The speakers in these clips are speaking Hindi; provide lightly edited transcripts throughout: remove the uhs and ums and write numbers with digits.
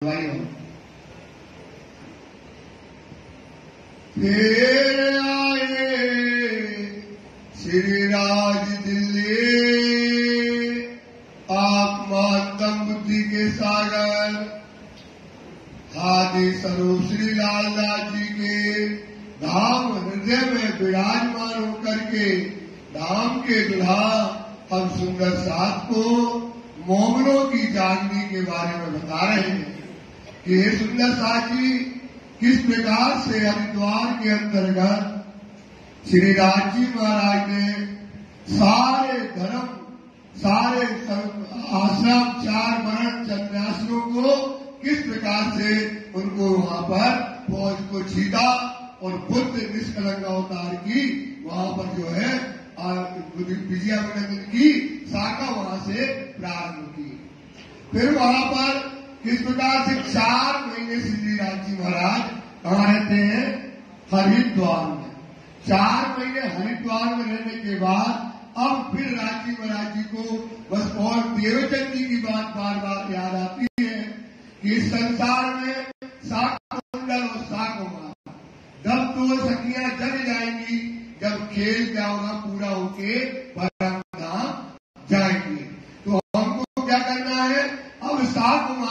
फिर आए श्री राज दिल्ली आप मातम बुद्धि के सागर आदि स्वरूप श्री लालदास जी के धाम हृदय में विराजमान होकर के धाम के दुल्हा हम सुंदर साथ को मोमनों की जागनी के बारे में बता रहे हैं कि हे सुंदर साथ जी किस प्रकार से हरिद्वार के अंतर्गत श्री राज जी महाराज ने सारे धर्म सारे आश्रम चार वर्ण सन्यासियों को किस प्रकार से उनको वहां पर फौज को छीटा और बुद्ध निष्कलंक अवतार की वहां पर जो है विजयानंद की शाखा वहां से प्रारंभ की। फिर वहां पर किस प्रकार से 4 महीने श्री राज जी महाराज कहाँ रहते हैं? हरिद्वार में। 4 महीने हरिद्वार में रहने के बाद अब फिर राज जी महाराज जी को बस और देवचंद जी की बात बार बार याद आती है कि इस संसार में शाकुंतल और शाकुमार जब 2 सखियां जग जाएंगी, जब खेल क्या होगा पूरा होके परम धाम जाएंगे। तो हमको क्या करना है? अब शाकुमार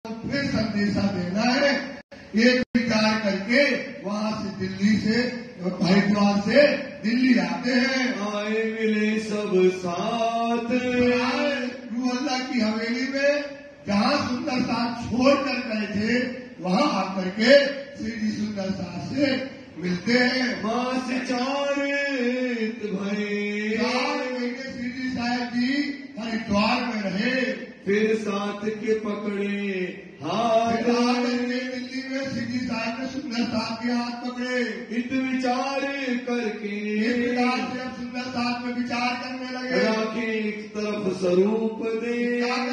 को फिर संदेशा देना है। एक विचार करके वहां से दिल्ली से हरिद्वार से दिल्ली आते हैं। आए मिले सब साथ रूअल्लाह की हवेली में जहाँ सुंदर साथ छोड़ कर गए थे वहां आकर के श्री जी सुंदर साथ से मिलते हैं। मास 4 भरे 4 महीने श्री जी साहब जी हरिद्वार में रहे। फिर साथ के पकड़े हाथ दिल्ली में श्री जी साहब ने सुंदर साथ के हाथ पकड़े। इत विचार करके इस प्रकार से अब सुंदर साथ में विचार करने लगे। राखे एक तरफ स्वरूप दे अब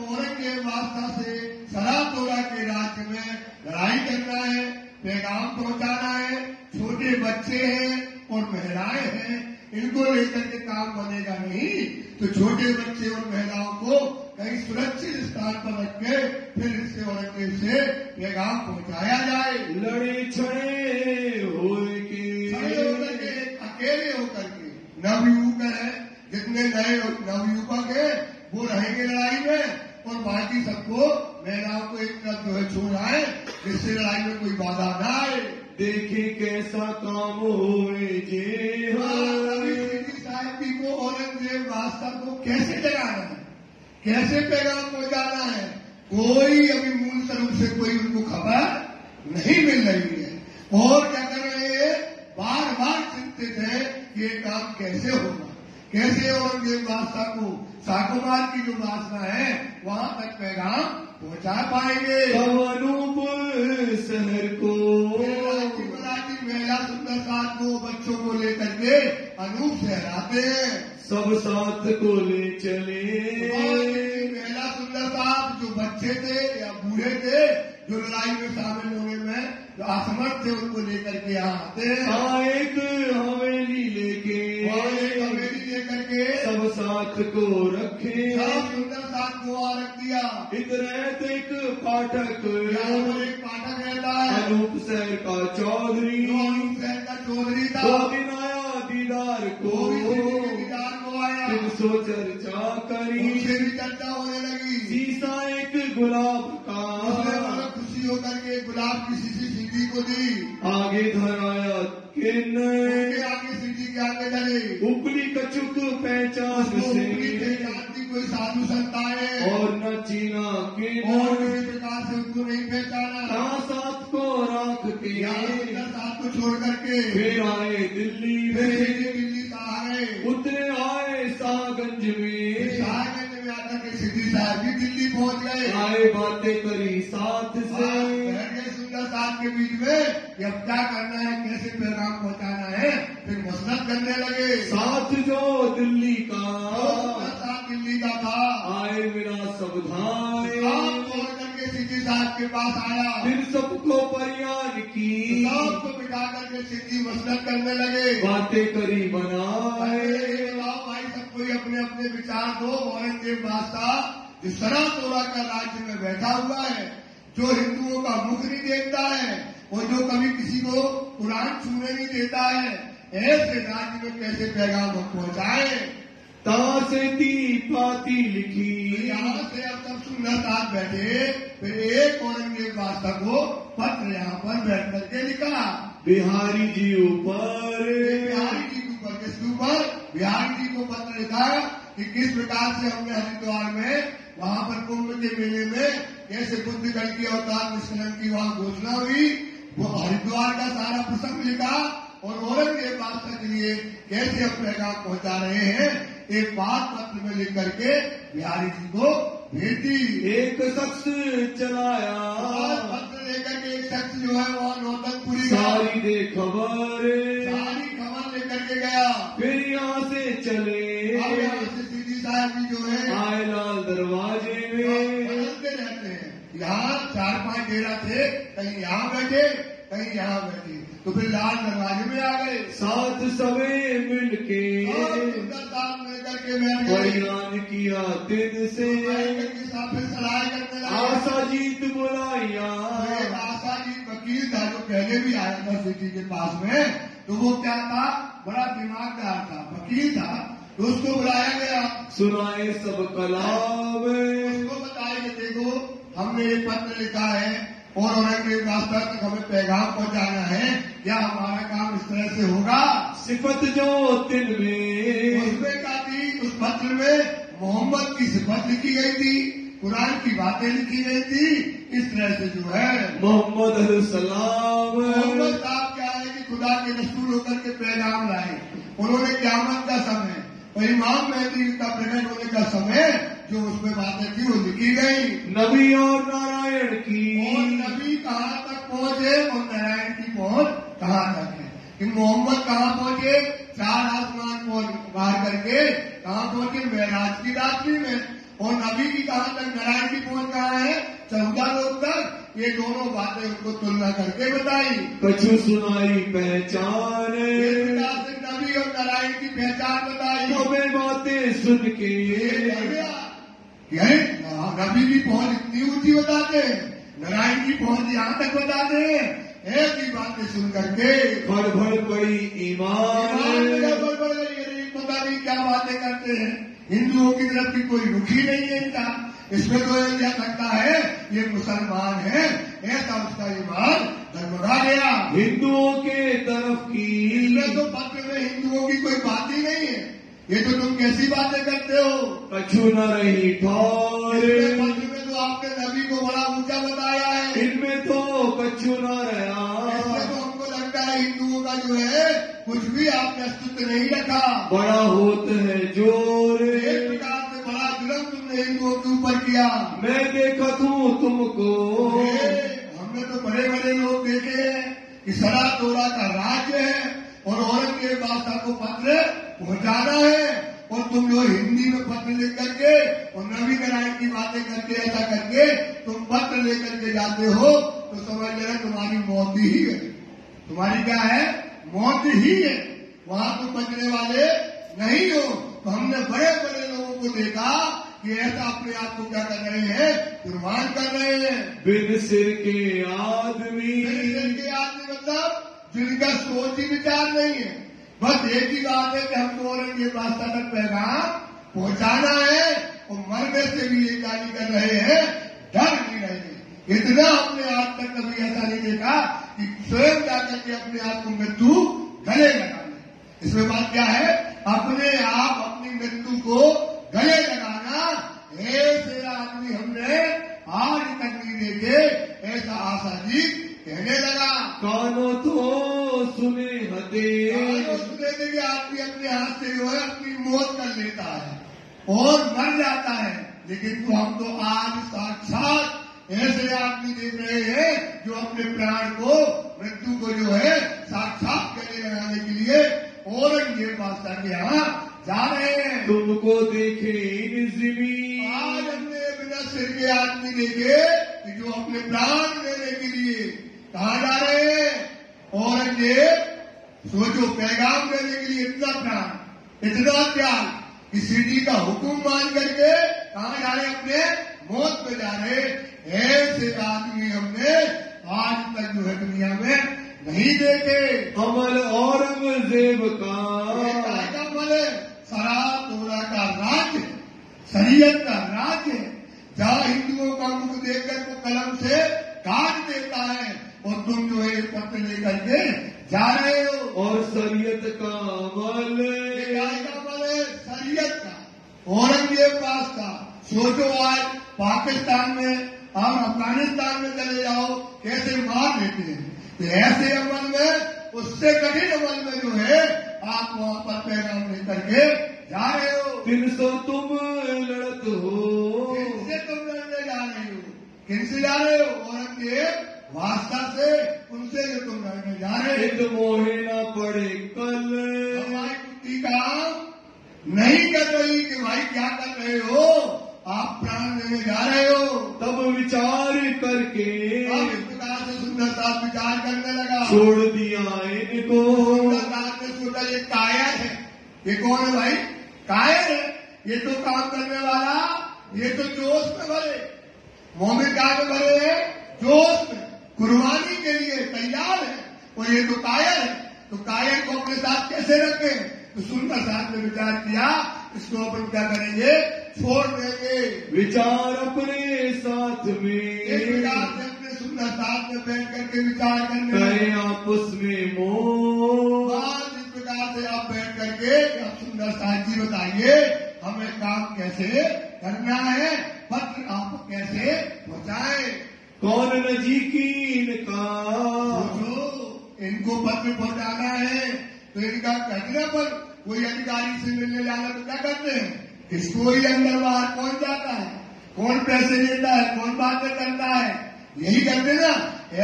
औरंगजेब बादशाह से सरातोरा के राज्य में लड़ाई करना है, पैगाम पहुंचाना है। छोटे बच्चे हैं और महिलाएं हैं, इनको लेकर के काम बनेगा नहीं। तो छोटे बच्चे और महिलाओं को कहीं सुरक्षित स्थान पर रख के फिर इससे औरंगजेब से पैगाम पहुंचाया जाए। लड़े छड़े होकर के अकेले होकर के नवयुवक है, जितने नए नवयुवक है वो रहेंगे लड़ाई में और बाकी सबको महिलाओं को एक तरफ जो है छोड़ आए जिससे लड़ाई में कोई बाधा न आए। देखे कैसा काम होए जे साहब जी को औरंगजेब बादशाह को कैसे जगाना है, कैसे पैगाम पहुंचाना है, कोई अभी मूल स्वरूप से कोई उनको खबर नहीं मिल रही है। और क्या कर रहे हैं? बार बार चिंतित है कि ये काम कैसे होगा, कैसे औरंगजेब बादशाह को शाकुमार की जो वासना है वहां तक पैगाम पहुंचा पाएंगे। तब अनूप शहर को महिला सुंदर साथ को बच्चों को लेकर के अनूप शहर आते हैं। सब साथ को ले चले महिला सुंदर साथ जो बच्चे थे या बूढ़े थे जो लड़ाई में शामिल होने में जो असमर्थ थे उनको लेकर के यहाँ आते हैं। एक हवेली लेके लेकर के सब साथ को रखे सब सुंदर साथ को रख दिया। इधर एक पाठक एक पाठक रहता है अनूप शहर का चौधरी। अनूप शहर का चौधरी था। 2 दिन आया दीदार को आया, सो चर्चा करी उनसे भी चर्चा होने लगी। शीशा एक गुलाब का खुशी होकर के गुलाब की शीशी सीधी को दी। आगे धराया आगे सीधी के आगे चले। उपली कचुक पहचान से कोई साधु संत आए और न चीना के और किसी प्रकार से उनको नहीं पहचाना। साथ को राख के साथ को छोड़ करके फिर आए दिल्ली दिल्ली का आए। उतरे आए शाहगंज में आकर के सिद्धि साहब भी दिल्ली पहुंच गए। आए बातें करी साथ से सुंदर साथ के बीच में अब क्या करना है, कैसे पैगाम पहुंचाना है, फिर मसलत करने लगे। साथ जो दिल्ली का साथ दिल्ली का था आए मेरा सावधान करके सिद्धि साहब के पास आया। फिर सबको परियान की सबको बिठा करके सिद्धि मसलत करने लगे। बातें करी बनाए भाई सब कोई अपने अपने विचार दो। औरंगजेब बादशाह जो सरातोरा का राज्य में बैठा हुआ है, जो हिंदुओं का मुख नहीं देखता है और जो कभी किसी को कुरान छूने नहीं देता है, ऐसे राज्य में कैसे पैगाम हम पहुंचाए। तासे ती पाती लिखी। यहाँ से अब सब सुंदर साथ बैठे, फिर एक औरंगजेब बादशाह को पत्र यहाँ पर बैठ करके लिखा बिहारी जी ऊपर। बिहारी जी के ऊपर, किसके ऊपर? बिहारी जी को पत्र लिखा कि किस प्रकार से हमने हरिद्वार में वहाँ पर कुंभ के मेले में कैसे बुद्धगण की अवतार निष्कलन की वहाँ घोषणा हुई, वो हरिद्वार का सारा प्रसंग लिखा और औरंगजेब बादशाह के लिए कैसे हम पैगाम पहुंचा रहे हैं, एक बात पत्र में लिख करके बिहारी जी को भेज दी। एक शख्स चलाया पत्र लेकर के एक शख्स जो है वहाँ नौतनपुरी सारी दे खबर लेकर के गया। फिर यहाँ से चले अब यहाँ से सीधी साहब जी जो है आए लाल दरवाजे में। बदलते रहते हैं, यहाँ 4-5 डेरा थे, कहीं यहाँ बैठे कहीं यहाँ बैठे, तो फिर लाल दरवाजे में आ गए। साथ सवे मिलके लेकर के बैठ गए। बयान किया दिन से फिर सलाह करने लगे। आशा जीत बुलाइया। एक आशा जीत वकील था जो पहले भी आया था सिटी के पास में, तो वो क्या था, बड़ा दिमागदार था, वकील था, तो उसको बुलाया गया। सुनाए सब कलाम। उसको बताया कि देखो हमने ये पत्र लिखा है और औरंगजेब बादशाह तक हमें पैगाम पहुंचाना है, क्या हमारा काम इस तरह से होगा? सिफत जो तिल में उसमें क्या थी, उस पत्र में मोहम्मद की सिफत लिखी गई थी, कुरान की बातें लिखी गई थी। इस तरह से जो है मोहम्मद सलाम। मोहम्मद साहब क्या है कि खुदा के रसूल होकर के पैगाम लाए। उन्होंने क़यामत का समय और इमाम मेहदी का प्रकट होने का समय जो उसमें बातें थी वो लिखी गई। नबी और नारायण की, और नबी कहाँ तक पहुँचे और नारायण की पहुँच कहाँ तक है, कि मोहम्मद कहाँ पहुँचे, 4 आसमान पार करके कहाँ पहुँचे, मेराज की रात्रि में, और नबी की कहाँ तक, नारायण की पहुँच कहाँ है, 14 लोग तक। ये दोनों बातें उनको तुलना करके बताई। कछु सुनाई पहचान। नबी और नारायण की पहचान बताई। हमें बातें सुन के नबी की पहुंच इतनी ऊंची बताते हैं, नारायण की पहुंच यहाँ तक बताते हैं, ऐसी बातें सुन करके भड़ पड़ी ईमान। पता नहीं क्या बातें करते हैं, हिंदुओं की तरफ की कोई रुखी नहीं है इनका, इसमें तो यह लगता है ये मुसलमान है, ऐसा उसका ईमान डगमगा गया। हिंदुओं के तरफ की, इसमें तो पत्र में हिंदुओं की कोई बात ही नहीं है, ये तो तुम कैसी बातें करते हो। कछु न रही ठौर। पत्र में तो आपने नबी को बड़ा ऊंचा बताया है, इनमें तो कछु न रहा। इसमें तो हमको लगता है हिंदुओं का जो है कुछ भी आपने अस्तित्व नहीं रखा। बड़ा होता है जोर। एक प्रकार से बड़ा जुर्म तुमने हिंदुओं के ऊपर किया। मैं देखा हूँ तुमको, हमने तो बड़े बड़े लोग देखे हैं कि सरा तोरा का राज्य है और औरंगजेब बादशाह को पत्र पहुंचाना है, और तुम जो हिंदी में पत्र लिख करके और नबी नारायण की बातें करके ऐसा करके तुम पत्र लेकर के जाते हो, तो समझ लेना तुम्हारी मौत ही है। तुम्हारी क्या है, मौत ही है, वहां तुम बचने वाले नहीं हो। तो हमने बड़े बड़े लोगों को देखा कि ऐसा अपने आप को क्या कर रहे हैं, कुर्बान कर रहे हैं। बिन सिर के आदमी, मतलब जिनका सोच ही विचार नहीं है, बस एक ही बात है कि हमको औरंगजेब बादशाह तक पैगाम पहुंचाना है, और मरने से भी ये जारी कर रहे हैं, डर नहीं रहे। इतना हमने आज तक कभी ऐसा नहीं देखा कि स्वयं जाकर के अपने आप को मृत्यु गले लगा ले। इसमें बात क्या है, अपने आप अपनी मृत्यु को गले लगाना। ऐसे आदमी हमने आज तक नहीं देखे, ऐसा आशा जी कहने लगा। कानों तो सुने हते, सुने कि आदमी अपने हाथ से जो है अपनी मौत कर लेता है और मर जाता है, लेकिन तो हम तो आज साक्षात ऐसे आदमी देख रहे हैं जो अपने प्राण को, मृत्यु को जो है साक्षात गले लगाने के लिए औरंगजेब बादशाह के यहाँ जा रहे हैं। तुमको देखे इन ज़मीन, आज हमने बिना सिर के आदमी देखे कि जो अपने प्राण देने के लिए कहाँ जा रहे हैं। औरंगजेब सोचो, पैगाम देने के लिए इतना प्राण, इतना त्याग, कि शिरडी का हुक्म मान करके कहाँ जा रहे, अपने मौत पे जा रहे। ऐसे आदमी हमने आज तक जो है दुनिया में नहीं देखे। अमल औरंगजेब का अमल शराब तोड़ा का राज्य, शरीयत का राज्य, जहाँ हिंदुओं का मुख देखकर को कलम से काट देता है और तुम जो है पत्र लेकर के जा रहे हो। और शरीयत का अमल, शरीयत का औरंगजेब पास था। सोचो आज पाकिस्तान में और अफगानिस्तान में चले जाओ कैसे मार लेते हैं। तो ऐसे अमल में, उससे कठिन अमल में जो है आप वहाँ पर पैगाम लेकर के जा रहे हो। 300 तुम लड़त हो, किनसे तुम लड़ने जा रहे हो, किनसे जा रहे हो? औरंगजेब वास्ता से, उनसे जो तुम लड़ने जा रहे हो। मोहे ना पड़े कल, हमारी कुत्ती काम नहीं कर रही कि भाई क्या कर रहे हो, आप प्राण लेने जा रहे हो। तब विचार करके अब इस प्रकार से सुंदरदास विचार करने लगा, छोड़ दिया इनको। सुंदरदास ने सोचा ये कायर है, ये कौन है भाई? कायर है, ये तो काम करने वाला, ये तो जोश में भरे, मोमिन का में भरे है, जोश में कुर्बानी के लिए तैयार है, और ये तो कायर है। तो कायर को अपने साथ कैसे रखें? तो सुंदरदास ने विचार किया, इसको अपन क्या करेंगे, छोड़ देंगे। विचार अपने साथ में, एक विचार से अपने सुंदरदास में बैठ करके विचार करने कहे आपस में मोह। इस प्रकार से आप बैठ करके अब सुंदरदास जी बताइए हमें काम कैसे करना है, पत्र आप कैसे पहुँचाए। कौन नजीकीन का, इनको पत्र पहुँचाना है तो इनका कहने पर कोई अधिकारी से मिलने जाना तो क्या करते हैं, किसको ही अंदर बाहर कौन जाता है, कौन पैसे देता है, कौन बातें करता है, यही करते ना।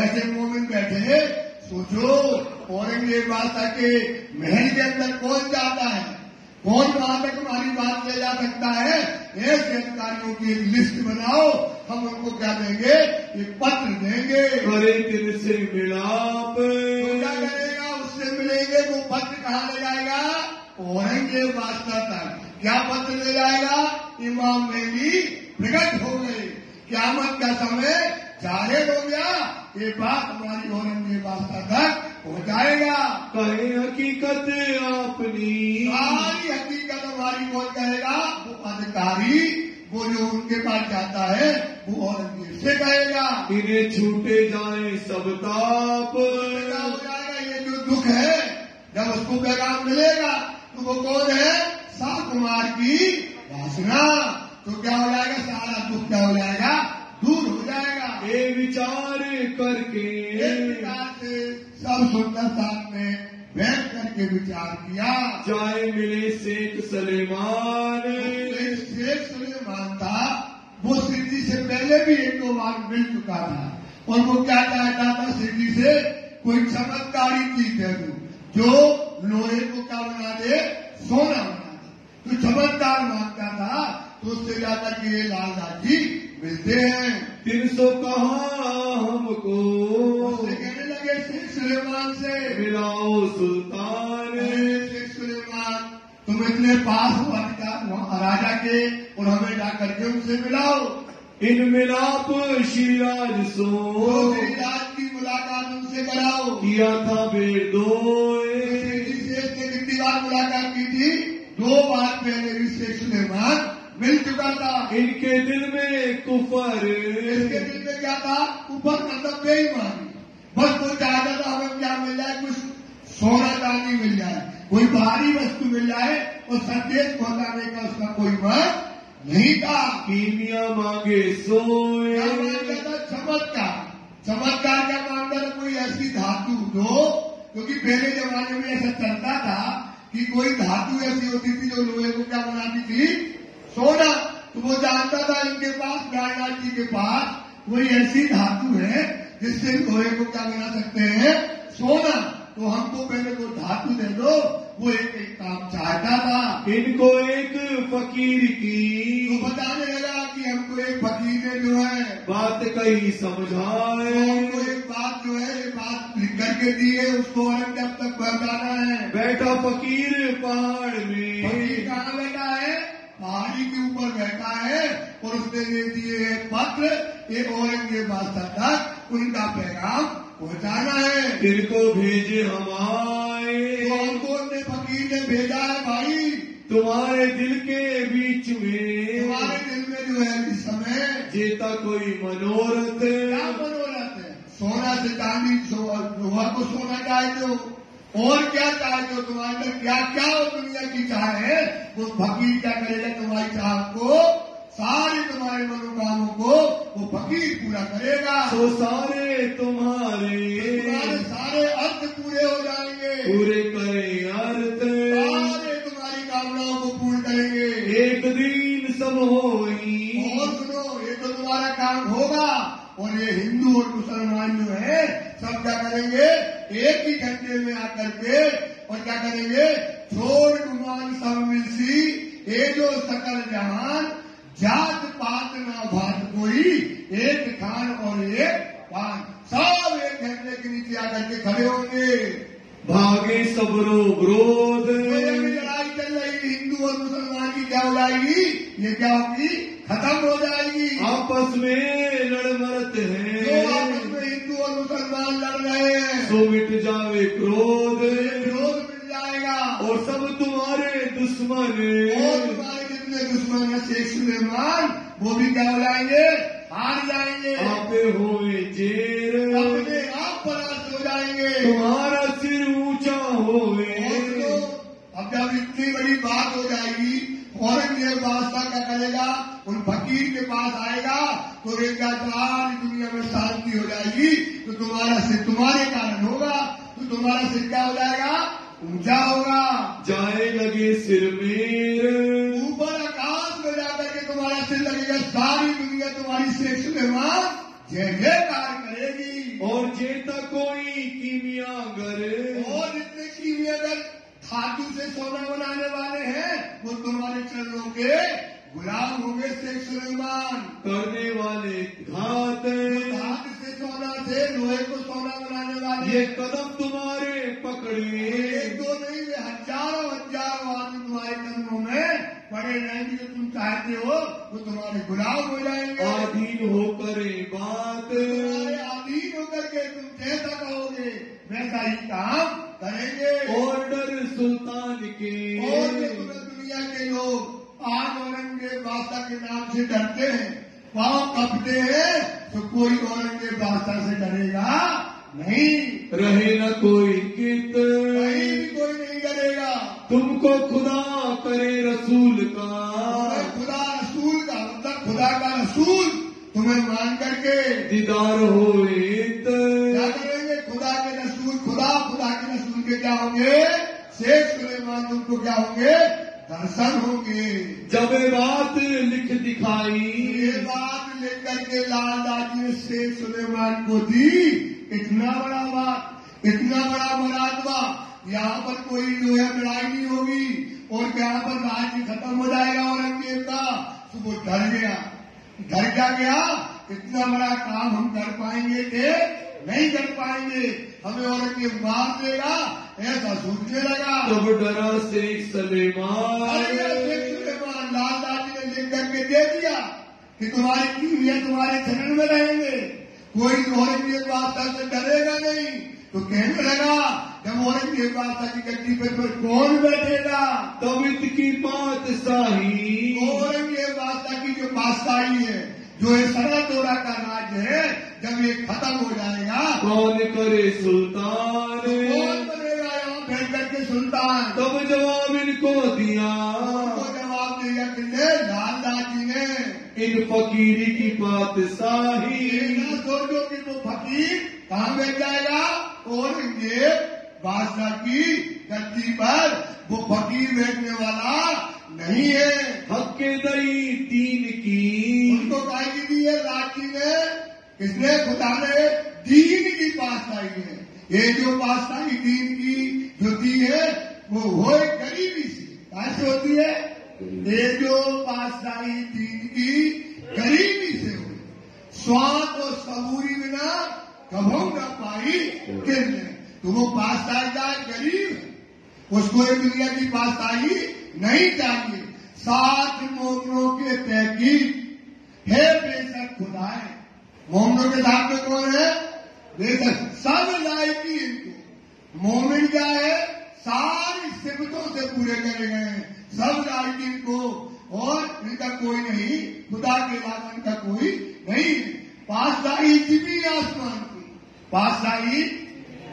ऐसे मोमिन बैठे, सोचो औरंगजेब बादशाह के महल के अंदर कौन जाता है, कौन वहां तक हमारी बात ले जा सकता है। ऐसे अधिकारियों की एक लिस्ट बनाओ, हम उनको क्या देंगे, ये पत्र देंगे। करे तिनसे मिलाप, तो क्या करेगा, उससे मिलेंगे। वो पत्र कहाँ ले जाएगा, औरंगजेब बादशाह तक। क्या पत्र ले जाएगा, इमाम मेहदी प्रकट हो गए, क़यामत का समय जाहिर हो गया, ये बात हमारी औरंगजेब बादशाह तक पहुँचाएगा। कहे हकीकत अपनी, सारी हकीकत हमारी कौन कहेगा, वो अधिकारी, वो जो उनके पास जाता है वो औरंगजेब से कहेगा। इन्हें छूटे जाए सब ताप, क्या हो जाएगा, ये जो दुख है जब उसको पैगाम मिलेगा तो वो कौन है, शाकुमार की वासना। तो क्या हो जाएगा, सारा दुख क्या हो जाएगा, दूर हो जाएगा। ये विचार करके एक विचार से सब सुंदरदास ने बैठ करके विचार किया। चाहे मिले शेख सलेमान, शेख सुलेमान था, वो शिरडी से पहले भी एक दो बार मिल चुका था, और वो क्या चाहता था, शिरडी से कोई चमत्कारी चीज दे दो जो लोहे को क्या बना दे, सोना बना दे। तो चमत्कार मांगता था, तो उससे जाकर के ये लालदास जी मिलते हैं। 300 कहा हमको, उससे कहने लगे शेख सुलेमान से, मिलाओ सुल्तान। शेख सुलेमान तुम इतने पास हो राजा के, और हमें जाकर के उनसे मिलाओ। इन मिलाप श्रीराज सो, श्रीराज की मुलाकात उनसे कराओ। किया था बेर दो, कितनी बार मुलाकात की थी, 2 बार पहले भी शेख सुलेमान मिल चुका था। इनके दिल में कुफर, इसके दिल में क्या था, कुफर मतलब बेईमानी। बस वो चाहता था हमें क्या मिल जाए, कुछ सोना चांदी मिल जाए, कोई बाहरी वस्तु मिल जाए, और संदेश पहुंचाने का उसका कोई मन नहीं था। कीमिया मांगे सोए, क्या मांगता था, चमत्कार। चमत्कार क्या मांगता था, कोई ऐसी धातु दो, क्योंकि पहले जमाने में ऐसा चलता था कि कोई धातु ऐसी होती थी जो लोहे को क्या बनाती थी, सोना। तो वो जानता था इनके पास, नारायण जी के पास कोई ऐसी धातु है जिससे लोहे को क्या बना सकते हैं, सोना। तो हमको पहले वो धातु दे दो। वो एक काम चाहता था। इनको एक फकीर की तो बताने लगा कि हमको एक फकीर ने जो है बात कही समझाए। हमको एक बात जो है, ये बात लिख करके दी है, उसको औरंगजेब तक पहुंचाना है। बैठा फकीर पहाड़ में, फकीर कहाँ बैठा है? पहाड़ी के ऊपर बैठा है और उसने दे दिए एक पत्र, एक औरंगजेब बादशाह तक उनका पैगाम पहुंचाना है। तिनको भेजे हमारे, तो हमको ने फकीर ने भेजा है भाई, तुम्हारे दिल के बीच में, तुम्हारे दिल में जो है इस समय जेता कोई मनोरथ। क्या मनोरथ है? सोना से चांदी, लोहा को सोना चाहते हो और क्या चाहते हो? तुम्हारे अंदर क्या क्या हो दुनिया की चाह है? वो फकीर क्या करेगा? तुम्हारी चाह को, सारे तुम्हारे मनोकामों को वो फकीर पूरा करेगा। तो सारे तुम्हारे सारे अर्थ पूरे हो जाएंगे, पूरे करे अर्थ, सारे तुम्हारी कामनाओं को पूर्ण करेंगे। एक दिन सब होई। और सुनो, ये तो तुम्हारा काम होगा और ये हिंदू और मुसलमान जो है सब क्या करेंगे? एक ही घंटे में आकर के और क्या करेंगे? छोड़ गुमान सब मिलसी, ये जो सकल जहान, जात पात ना भात कोई, एक खान और एक पान, सब एक घंटे के नीचे आकर के खड़े होंगे। भागे सबरो विरोध, तो ये भी लड़ाई चल रही हिंदू और मुसलमान की, क्या हो जाएगी? ये क्या होगी? खत्म हो जाएगी। आपस में लड़ मरत जो है, आपस में हिंदू और मुसलमान लड़ रहे हैं, सो मिट जावे क्रोध, विरोध मिट जाएगा। और सब तुम्हारे दुश्मन, और तुम्हारे जितने दुश्मन है शेख सुलेमान, वो भी क्या हो जाएंगे? हार जाएंगे, आपे होए जेर, अपने आप परास्त हो जाएंगे। तुम्हारा सिर ऊंचा होवे। और तो अब जब इतनी बड़ी बात हो जाएगी, औरंगजेब बादशाह क्या करेगा? उन फकीर के पास आएगा तो एक सारी दुनिया में शांति हो जाएगी। तो तुम्हारा सिर तुम्हारे कारण होगा, तो तुम्हारा सिर क्या हो जाएगा? ऊंचा होगा। जाए लगे सिर मेर, ऊपर आकाश में जाकर के तुम्हारा सिर लगेगा। सारी दुनिया तुम्हारी शेख सुलेमान जय जयकार करेगी। और जेता कोई कीमियागर, और जितने कीमियागर धातु से सोना बनाने वाले हैं, वो तुम्हारे चरणों के गुलाम होंगे। शेख सुलेमान करने वाले घात, धातु से सोना से लोहे को सोना बनाने वाले, ये कदम तुम्हारे पकड़े। एक दो नहीं, वे हजारों हजारों आदमी तुम्हारे कदमों में पड़े रहेंगे। जो तुम चाहते हो वो तुम्हारे गुलाम हो जाएंगे। आधीन हो करे बात, तुम्हारे अधीन होकर के तुम जैसा कहोगे वैसा ही काम करेंगे। ऑर्डर सुल्तान के, और ये तुम्हें दुनिया के लोग आज औरंगजेब बादशाह के नाम से डरते हैं, पांव कपते हैं, तो कोई औरंगजेब बादशाह से डरेगा नहीं। रहे न कोई कित, कहीं भी कोई नहीं डरेगा। तुमको खुदा करे रसूल का, तुम्हें खुदा रसूल का मतलब खुदा का रसूल तुम्हें मान करके दीदार होए। क्या करेंगे? खुदा के रसूल, खुदा के रसूल के क्या होंगे? शेख सुलेमान तुमको क्या होंगे? दर्शन होंगे। जब ये बात लिख दिखाई, ये बात लेकर के लाल दादी ने शेख सुलेमान को दी। इतना बड़ा बात, इतना बड़ा मुरादवा, यहाँ पर कोई जो है लड़ाई नहीं होगी और यहाँ पर राज्य खत्म हो जाएगा औरंगजेब का। तो वो डर गया। डर क्या गया? इतना बड़ा काम हम कर पाएंगे कि नहीं कर पाएंगे, हमें औरंगजेब मार देगा, ऐसा सोचने लगा। तब डरा शेख सुलेमान, शेख सुलेमान लाल दादी ने लिख करके दे दिया कि तुम्हारी कीमिया तुम्हारे चरण में रहेंगे, कोई औरंगजेब बादशाह से डरेगा नहीं। तो कहने लगा, जब औरंगजेब बादशाह की गद्दी पर कौन बैठेगा? तब इतकी बादशाही, औरंगजेब बादशाह की जो बादशाही है, जो ये सरल दौरा का राज्य है, जब ये खत्म हो जाएगा, कौन करे सुल्तान, कौन बनेगा यहाँ बैठ करके सुल्तान? तब जवाब इनको दिया, उनको जवाब दिया किसने? लाल दादी ने। इन फकीरी की बादशाही, ना सोचो कि वो फकीर कहाँ बैठ जाएगा? औरंगजेब बादशाह की गद्दी पर वो फकीर बैठने वाला नहीं है। हक के दई तीन की, उनको काय की दी है? राज्य ने किसने? खुदा ने दीन की बादशाही है। ये जो बादशाही दीन की जो दी है वो हो गरीबी से। कैसे होती है? ये जो बादशाही दीन की गरीबी से हो, स्वाद और सबूरी बिना कभू न पाई किरने। तो वो पातशाही गरीब है, उसको ये दुनिया की पातशाही नहीं चाहिए। साथ मोमनों के तहकीक है बेशक खुदाए। मोमनों के साथ में कौन है? बेशक सब लायकी इनको। मोमिन क्या है? सारी सिफतों से पूरे करे गए हैं, सब लायकी इनको, और इनका कोई नहीं, खुदा के अलावा इनका कोई नहीं। पातशाही जिमी आसमान की, पातशाही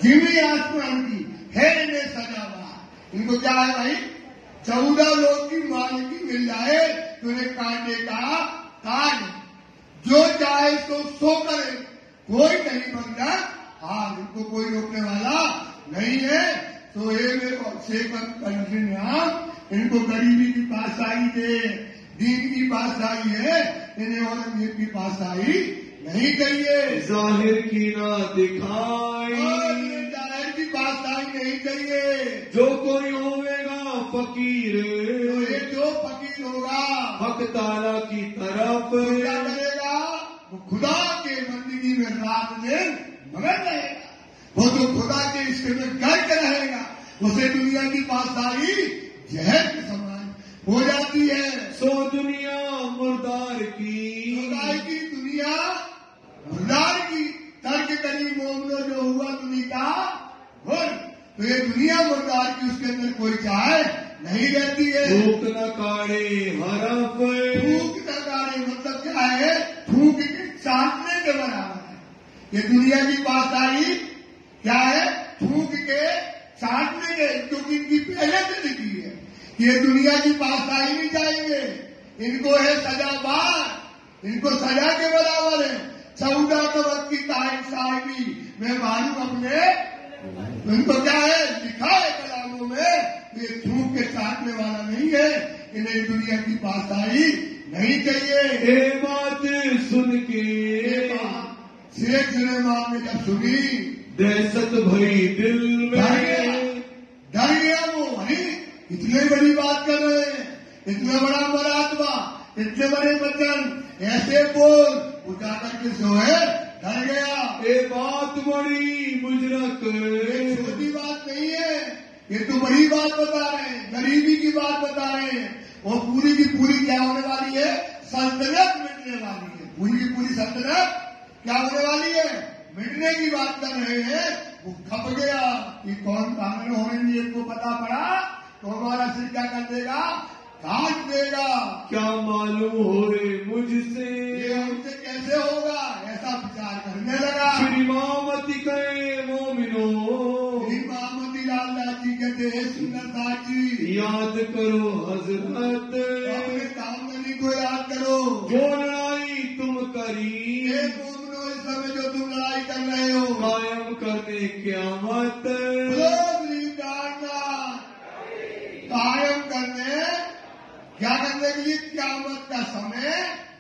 जिमी आसमान की है इन्हें सजावा। इनको क्या है भाई? 14 लोग की मालिकी मिल जाए तो इन्हें कांटे का काट, जो चाहे तो सो करे, कोई नहीं बनता। हाँ, इनको कोई रोकने वाला नहीं है। तो ये इनको गरीबी की पातशाही दे, दीन की पातशाही है, इन्हें औरंगजेब की पातशाही नहीं चाहिए। जाहिर की ना दिखाई, जाहिर की पातशाही नहीं चाहिए। जो कोई होवेगा फकीर, तो ये जो फकीर होगा हक ताला की तरफ, तो क्या करेगा? वो खुदा के बंदगी में रात दिन मगन रहेगा। वो जो खुदा के इश्क में गर्क रहेगा, उसे दुनिया की पातशाही जहर के समान हो जाती है। सो दुनिया मुर्दार की, खुदा की दुनिया मुर्दार की। तर्क करी मोमनो जो हुआ दुनिया का गुण, तो ये दुनिया मुर्दार की, उसके अंदर कोई चाय नहीं रहती है। फूक न काढ़े हरफ, फूक न काढ़े मतलब क्या है? फूक के चाटने के बराबर है। ये दुनिया की पातशाही क्या है? फूक के चाटने के, क्योंकि इनकी पहले से लिखी है। ये दुनिया की पातशाही नहीं चाहिए, इनको है सजाबार, इनको सजा के बराबर है। 14 तबक की तारीख साहिबी मैं मालूम अपने, इनको क्या है? लिखा है कलामों में, ये थूक के चाटने वाला नहीं है, इन्हें दुनिया की पातशाही नहीं चाहिए। ये बात सुन के शेख सुलेमान ने जब सुनी, दहशत भरी दिल में, डर गया वो। अरे इतने बड़ी बात कर रहे हैं, इतना बड़ा मरातबा, इतने बड़े वचन ऐसे बोल, उठा करके जो है डर गया। ये बात बड़ी मुजरक, ये छोटी बात नहीं है, ये तो बड़ी बात बता रहे हैं, गरीबी की बात बता रहे हैं। और पूरी की पूरी क्या होने वाली है? सल्तनत मिटने वाली है। पूरी की पूरी सल्तनत क्या होने वाली है? मिटने की बात कर रहे हैं। वो खप गया कि कौन कानून औरंगजेब को पता पड़ा तो हमारा सिर क्या कर देगा? काट देगा। क्या मालूम हो रे मुझसे, ये हमसे कैसे होगा? ऐसा विचार करने लगा। श्री मामती कहे मोमिनो, श्री मामती लालदास जी कहते हैं, सुंदरदास जी याद करो हजरत, अपने कामगनी को याद करो, जो लड़ाई तुम करी, ये मोमिनो इस समय जो तुम लड़ाई कर रहे हो, कायम करने क़यामत, कायम करने, क्या करने के लिए? क़यामत का समय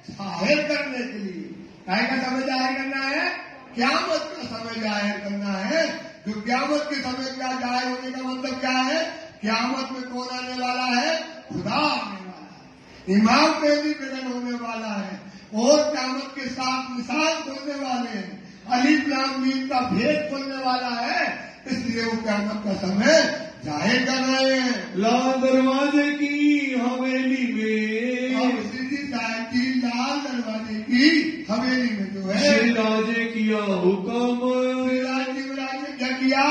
जाहिर करने के लिए। काय का समय जाहिर करना है? क़यामत का समय जाहिर करना है। जो क़यामत के समय क्या जाहिर होने का मतलब क्या है? क़यामत में कौन आने वाला है? खुदा आने वाला है, इमाम मेहदी प्रकट होने वाला है, और क़यामत के साथ निशान खोलने वाले हैं, अलीफ लाम मीम का भेद खोलने वाला है। इसलिए वो क़यामत का समय जाहिर कर रहे हैं। लाल दरवाजे की हवेली में, और सीधी साहब की लाल दरवाजे की हवेली में जो है, राजे किया हुक्म, शिवराज ने क्या किया?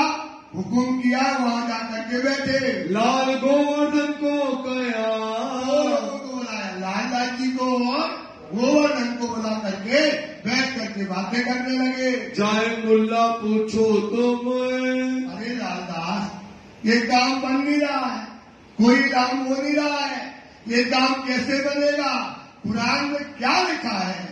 हुक्म किया, वहां जाकर के बैठे। लाल गोवर्धन को कहा, लोगों को बुलाया, लालदास जी को और गोवर्धन को बुला करके बैठ करके बातें करने लगे। चाहे मुल्ला पूछो तुम, अरे लालदास, ये काम बन नहीं रहा है, कोई काम हो नहीं रहा है, ये काम कैसे बनेगा? कुरान में क्या लिखा है?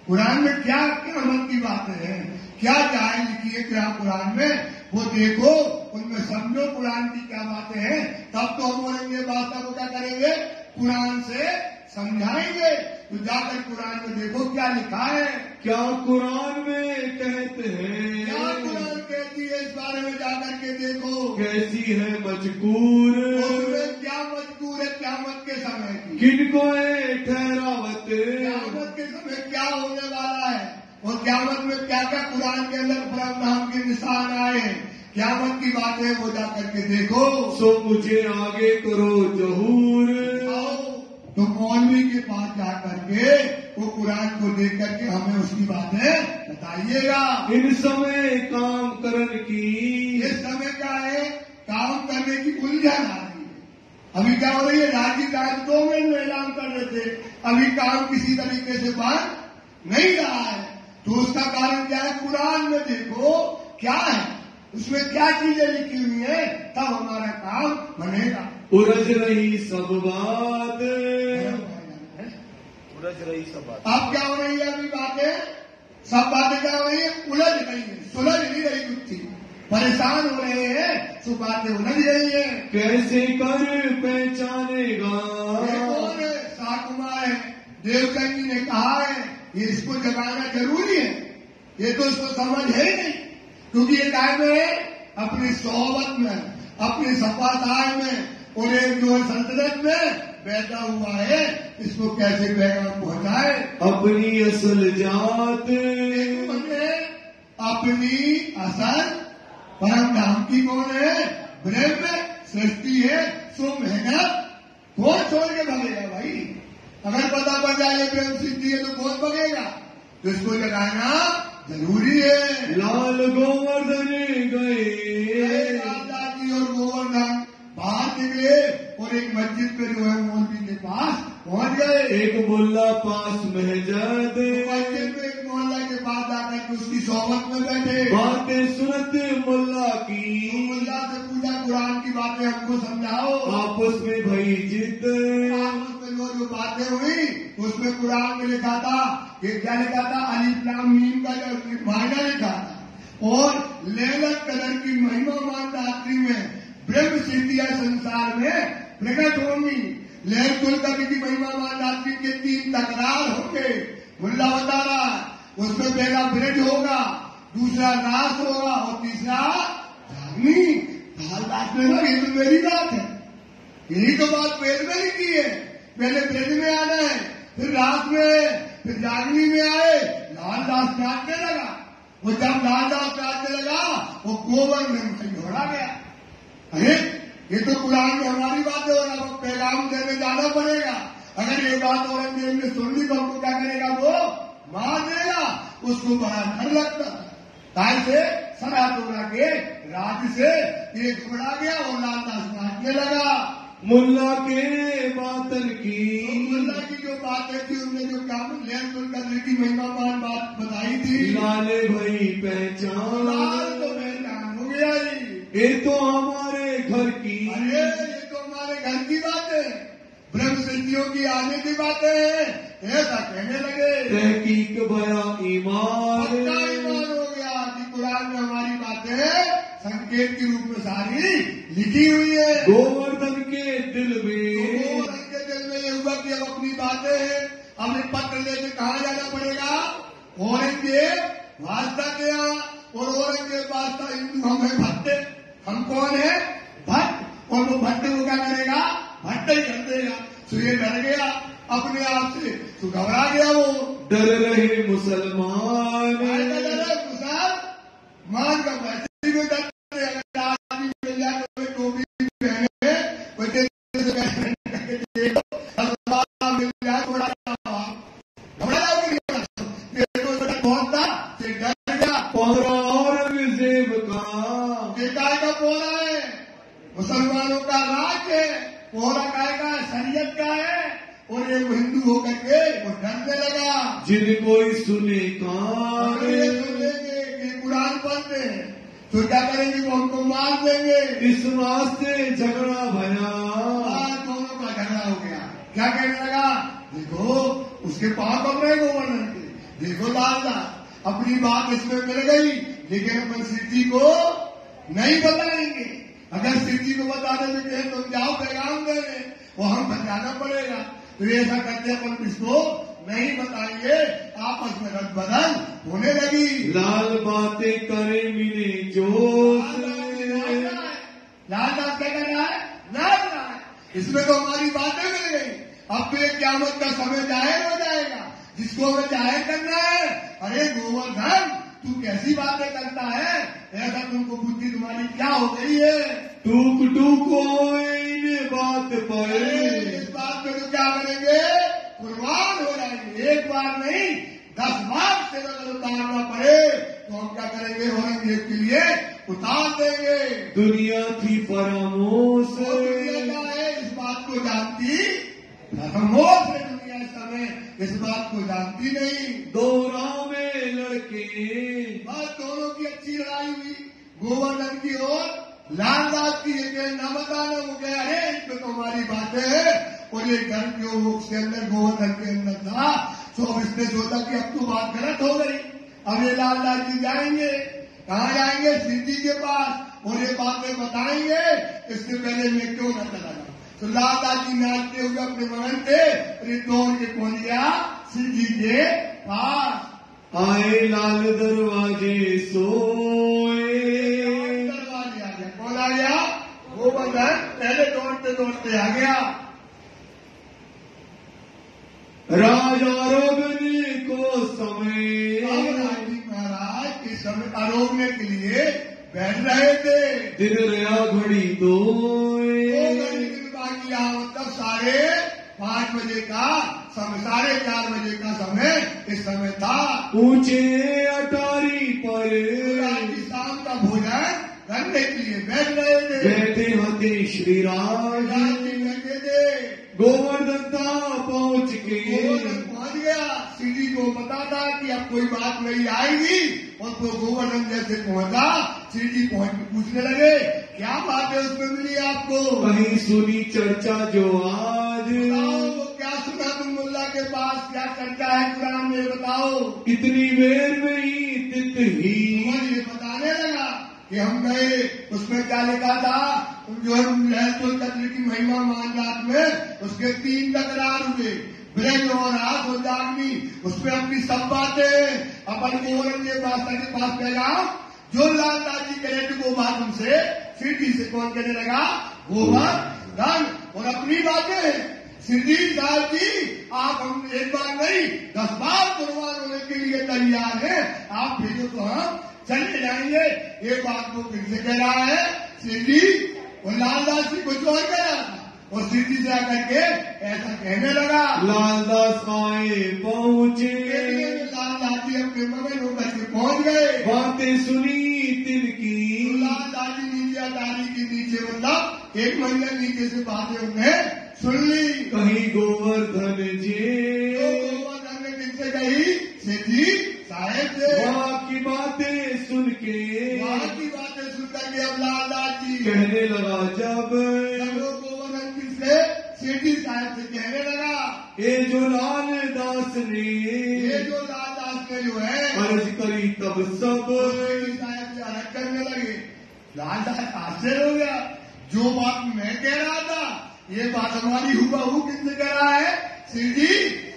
कुरान में क्या क़यामत की बातें हैं? क्या चाहे लिखी है क्या कुरान में? वो देखो, उनमें समझो कुरान की क्या बातें हैं, तब तो हम बोलेंगे बात को क्या करेंगे? कुरान से समझाएंगे। तो जाकर कुरान में देखो क्या लिखा है। क्या कुरान में कहते हैं, क्या कुरान कहती है इस बारे में जाकर के देखो। कैसी है मजकूर, उसमें क्या मजकूर है क़यामत के समय की? किनको है ठहरावत, क़यामत के समय क्या होने वाला है? और क़यामत में क्या क्या कुरान के अंदर परम धाम के निशान आए हैं, क़यामत की बातें वो जा करके देखो। सो मुझे आगे करो जहूर, तो मौलवी के पास जा करके वो कुरान को देख करके हमें उसकी बातें बताइएगा। इन समय काम करन की, इस समय क्या है, काम करने की उलझन आ रही है। अभी क्या हो रही है, राज्य 2 महीने में ऐलान कर रहे थे, अभी काम किसी तरीके से बन नहीं रहा है। तो उसका कारण क्या है, कुरान में देखो क्या है, उसमें क्या चीजें लिखी हुई है, तब हमारा काम बनेगा। उलझ रही सब बात, उलझ रही सब बात। अब क्या हो रही है, अभी बातें, सब बातें क्या हो रही है, उलझ रही है, सुलझ नहीं रही कुछ चीज, परेशान हो रहे हैं, सो बातें उलझ रही है। कैसे कर पहचानेगा, ये कौन है, साकुमा है, देवचंद जी ने कहा है, ये इसको जगाना जरूरी है, ये तो इसको समझ है ही नहीं, क्योंकि ये काय में है, अपनी सोहबत में, अपनी सफाताय में, और एक जो है सल्तनत में बैठा हुआ है, इसको कैसे पैगाम पहुंचाए। अपनी असल जात, अपनी असल परम धाम की कौन है, ब्रह्म सृष्टि है, सो मेहनत कौन छोड़ के भागेगा भाई। अगर पता पड़ जाए ब्रह्म सिद्धि है तो कौन भागेगा, तो इसको लगाना जरूरी है। लाल गोवर्धन गए, राजा जी और गोवर्धन बाहर निकले और एक मस्जिद पे जो है मौलवी के पास पहुंच गए। एक मुल्ला पास महजद, मस्जिद में एक मोहल्ला के पास जाकर के उसकी सोहबत में बैठे, बातें सुनते मुल्ला की, मुल्ला से पूछा कुरान की बातें हमको समझाओ। आपस में भई जिद, आपस में जो बातें हुई उसमें कुरान में लिखा था, ये क्या लिखा था, अलीफ लाम मीम का जो मायना लिखा था, और लैलत कदर की महिमामान रात्रि में ब्रह्म सिद्धियां संसार में प्रकट होंगी। लैलतुल कद्र की महिमामान रात्रि के 3 तकरार होंगे, मुल्ला बता रहा, उसमें पहला ब्रज होगा, दूसरा रास होगा, और तीसरा जागनी। दास में ना, ये तो मेरी बात है, यही तो बात वेद में लिखी है। पहले ब्रज में आना है, फिर रात में, फिर जागनी में आए, लालदास नाचने लगा, वो जब लालदास नाचने लगा वो गोवर्धन से जोड़ा गया। अरे ये तो कुरान में हमारी बात है, और अब पैगाम देने जाना पड़ेगा। अगर ये बात औरंगजेब ने सुन ली तो हमको क्या करेगा, वो मार देगा। उसको बड़ा डर लगता ताई से सरा तोड़ा के राज से एक छोड़ा गया और लालदास नाचने लगा। मुल्ला के बातन की, मुल्ला की जो बातें थी उनने जो काम लैलतुल कद्र की महिमामान बात बताई थी, लाले भई पहचान, लाल तो पहचान हो गया ही। ये तो हमारे घर की, अरे ये तो हमारे घर की बात है, ब्रह्म सिद्धियों की आने की बातें हैं, ऐसा कहने लगे। तहकीक भया ईमान, पक्का ईमान हो गया कि कुरान में हमारी बातें संकेत के रूप में सारी लिखी हुई है। गोवर्धन के दिल में, गोवर्धन के दिल में ये हुआ कि अब अपनी बातें हैं, अब पत्र लेके कहाँ जाना पड़ेगा, औरंगजेब वास्ता के यहाँ, और औरंगजेब वास्ता हिंदू हमें भट्टे, हम कौन है, भट्ट, और वो भट्टे को क्या करेगा, भट्टे ही कर देगा। तो ये डर गया अपने आप से, तो घबरा गया वो। डर रहे मुसलमान, मुसलमान का वैसे भी डर रहे, अगर आदमी मिल जाए तो टोपी पहने, वैसे मिल जाए थोड़ा घबरा जाओगे, बहुत था डर गया। पौरा औरंगजेब का, बेकार का पौरा है, मुसलमानों का राज है, पौरा काय का शरीयत का है, और ये हिंदू होकर के वो डरने लगा। जिन कोई सुने कान, सुनेंगे कि कुरान पढ़ते हैं तो क्या करेंगे, वो हमको मार देंगे। इस वास्ते झगड़ा भया, दोनों का झगड़ा हो गया। क्या कहने लगा, देखो उसके पाप अब रहे गोवर्धन के, देखो लालदास अपनी बात इसमें मिल गई, लेकिन अपन सिद्धि को नहीं बताएंगे। अगर सिद्धि को बताने में कहे तुम जाओ पैगाम देने, वो हम बचाना पड़ेगा, तो ऐसा करते अपन इसको नहीं बताएंगे। आपस में रद बदल होने लगी। लाल बातें करे मिले जोश, लालदास क्या कर रहा है, नाच रहा है, इसमें तो हमारी बातें मिल गई। अब तो ये क़यामत का समय जाहिर हो जाएगा, जिसको हमें जाहिर करना है। अरे गोवर्धन, तू कैसी बातें करता है? ऐसा तुमको बुद्धि तुम्हारी क्या हो गई है? टूक टूको इन बात पर, इस बात पे तो क्या करेंगे? कुर्बान हो जाएंगे। एक बार नहीं 10 बार से अगर उतारना पड़े तो हम क्या करेंगे? औरंगजेब के लिए उतार देंगे। दुनिया थी परामोश, दुनिया क्या है इस बात को जानती? खामोश है दुनिया इस समय, इस बात को जानती नहीं। दोरा में लड़के, बस दोनों की अच्छी लड़ाई हुई, गोवर्धन की और लालदास की। ये न बताना वो कह, अरे इसमें तो हमारी बातें है। और ये घर जो उसके अंदर गोवर्धन के अंदर था, तो अब इसने सोचा कि अब तो बात गलत हो गई। अब ये लालदास जी जाएंगे, कहाँ जाएंगे? सिद्धि के पास, और ये बातें बताएंगे। इससे पहले मैं क्यों न चला जाऊं? तो लालदास जी नाचते हुए अपने मगन थे, दौड़ के पहुंच गया सिद्धि के पास। आए लाल दरवाजे सोए, दरवाजे आ गया। कौन आ गया? गोवर्धन पहले दौड़ते दौड़ते आ गया। राजा रोगने को समय, महाराज इस समय आरोगने के लिए बैठ रहे थे। दिन रहा घड़ी दो, बाकी मतलब 5:30 बजे का समय, 4:30 बजे का समय इस समय था। ऊंचे अटारी पर शाम का भोजन करने के लिए बैठ रहे थे। बैठे होते श्री राज, बैठे थे। गोवर्धन पहुंच के पहुंच गया। सीधी को पता था कि अब कोई बात नहीं आएगी, और तो गोवर्धन जैसे पहुंचा, सीधी पहुंच के पूछने लगे, क्या बात है उसमें मिली आपको? कहीं सुनी चर्चा जो आज, बताओ क्या सुना तुम मुल्ला के पास? क्या चर्चा है कुरान में? बताओ। इतनी देर में ही तित ही ये बताने लगा कि हम गए, उसमें क्या लिखा था? जो है लहसुल कत्ल की महिमा मानजात में उसके 3 तकरार हुए, ब्रज और आस और जागनी। उसमें अपनी सब बातें अपन गोवर्धन के पास पैगाम जो लालदास जी कह रहे थे वो बात उनसे सिद्धि से कौन कहने लगा? गोवर्धन। और अपनी बातें सिद्धि साहब जी, आप हम एक बार नहीं 10 बार कुर्बान होने के लिए तैयार हैं। आप भेजो तो हम चले जाएंगे। ये बात को फिर से कह रहा है सिद्धि, और लालदास जी कुछ और कह रहा था, और सिद्धि से आकर के ऐसा कहने लगा। लालदास आए पहुंचे, लालदास जी अपने मगन होकर के पहुंच गए। बातें सुनी तिनकी, लालदास जी नीचे अटारी के नीचे, मतलब 1 मंजिल नीचे से बातें उन्हें सुन ली। कहीं गोवर्धन जी, गोवर्धन ने किससे कही? सिद्धि साहेब से। वहाँ की बातें सुन के, वहाँ की बातें सुनकर के अब लालदास जी कहने लगा जब गोवर्धन किससे? सिद्धि साहब से कहने लगा, ये जो लालदास ने, ये जो लालदास ने जो है अर्ज करी तब सब सिद्धि साहब से अलग करने लगे। लालदास आश्चर्य हो गया, जो बात मैं कह रहा था ये बात हमारी हुबहू किससे कह रहा है? सिद्धि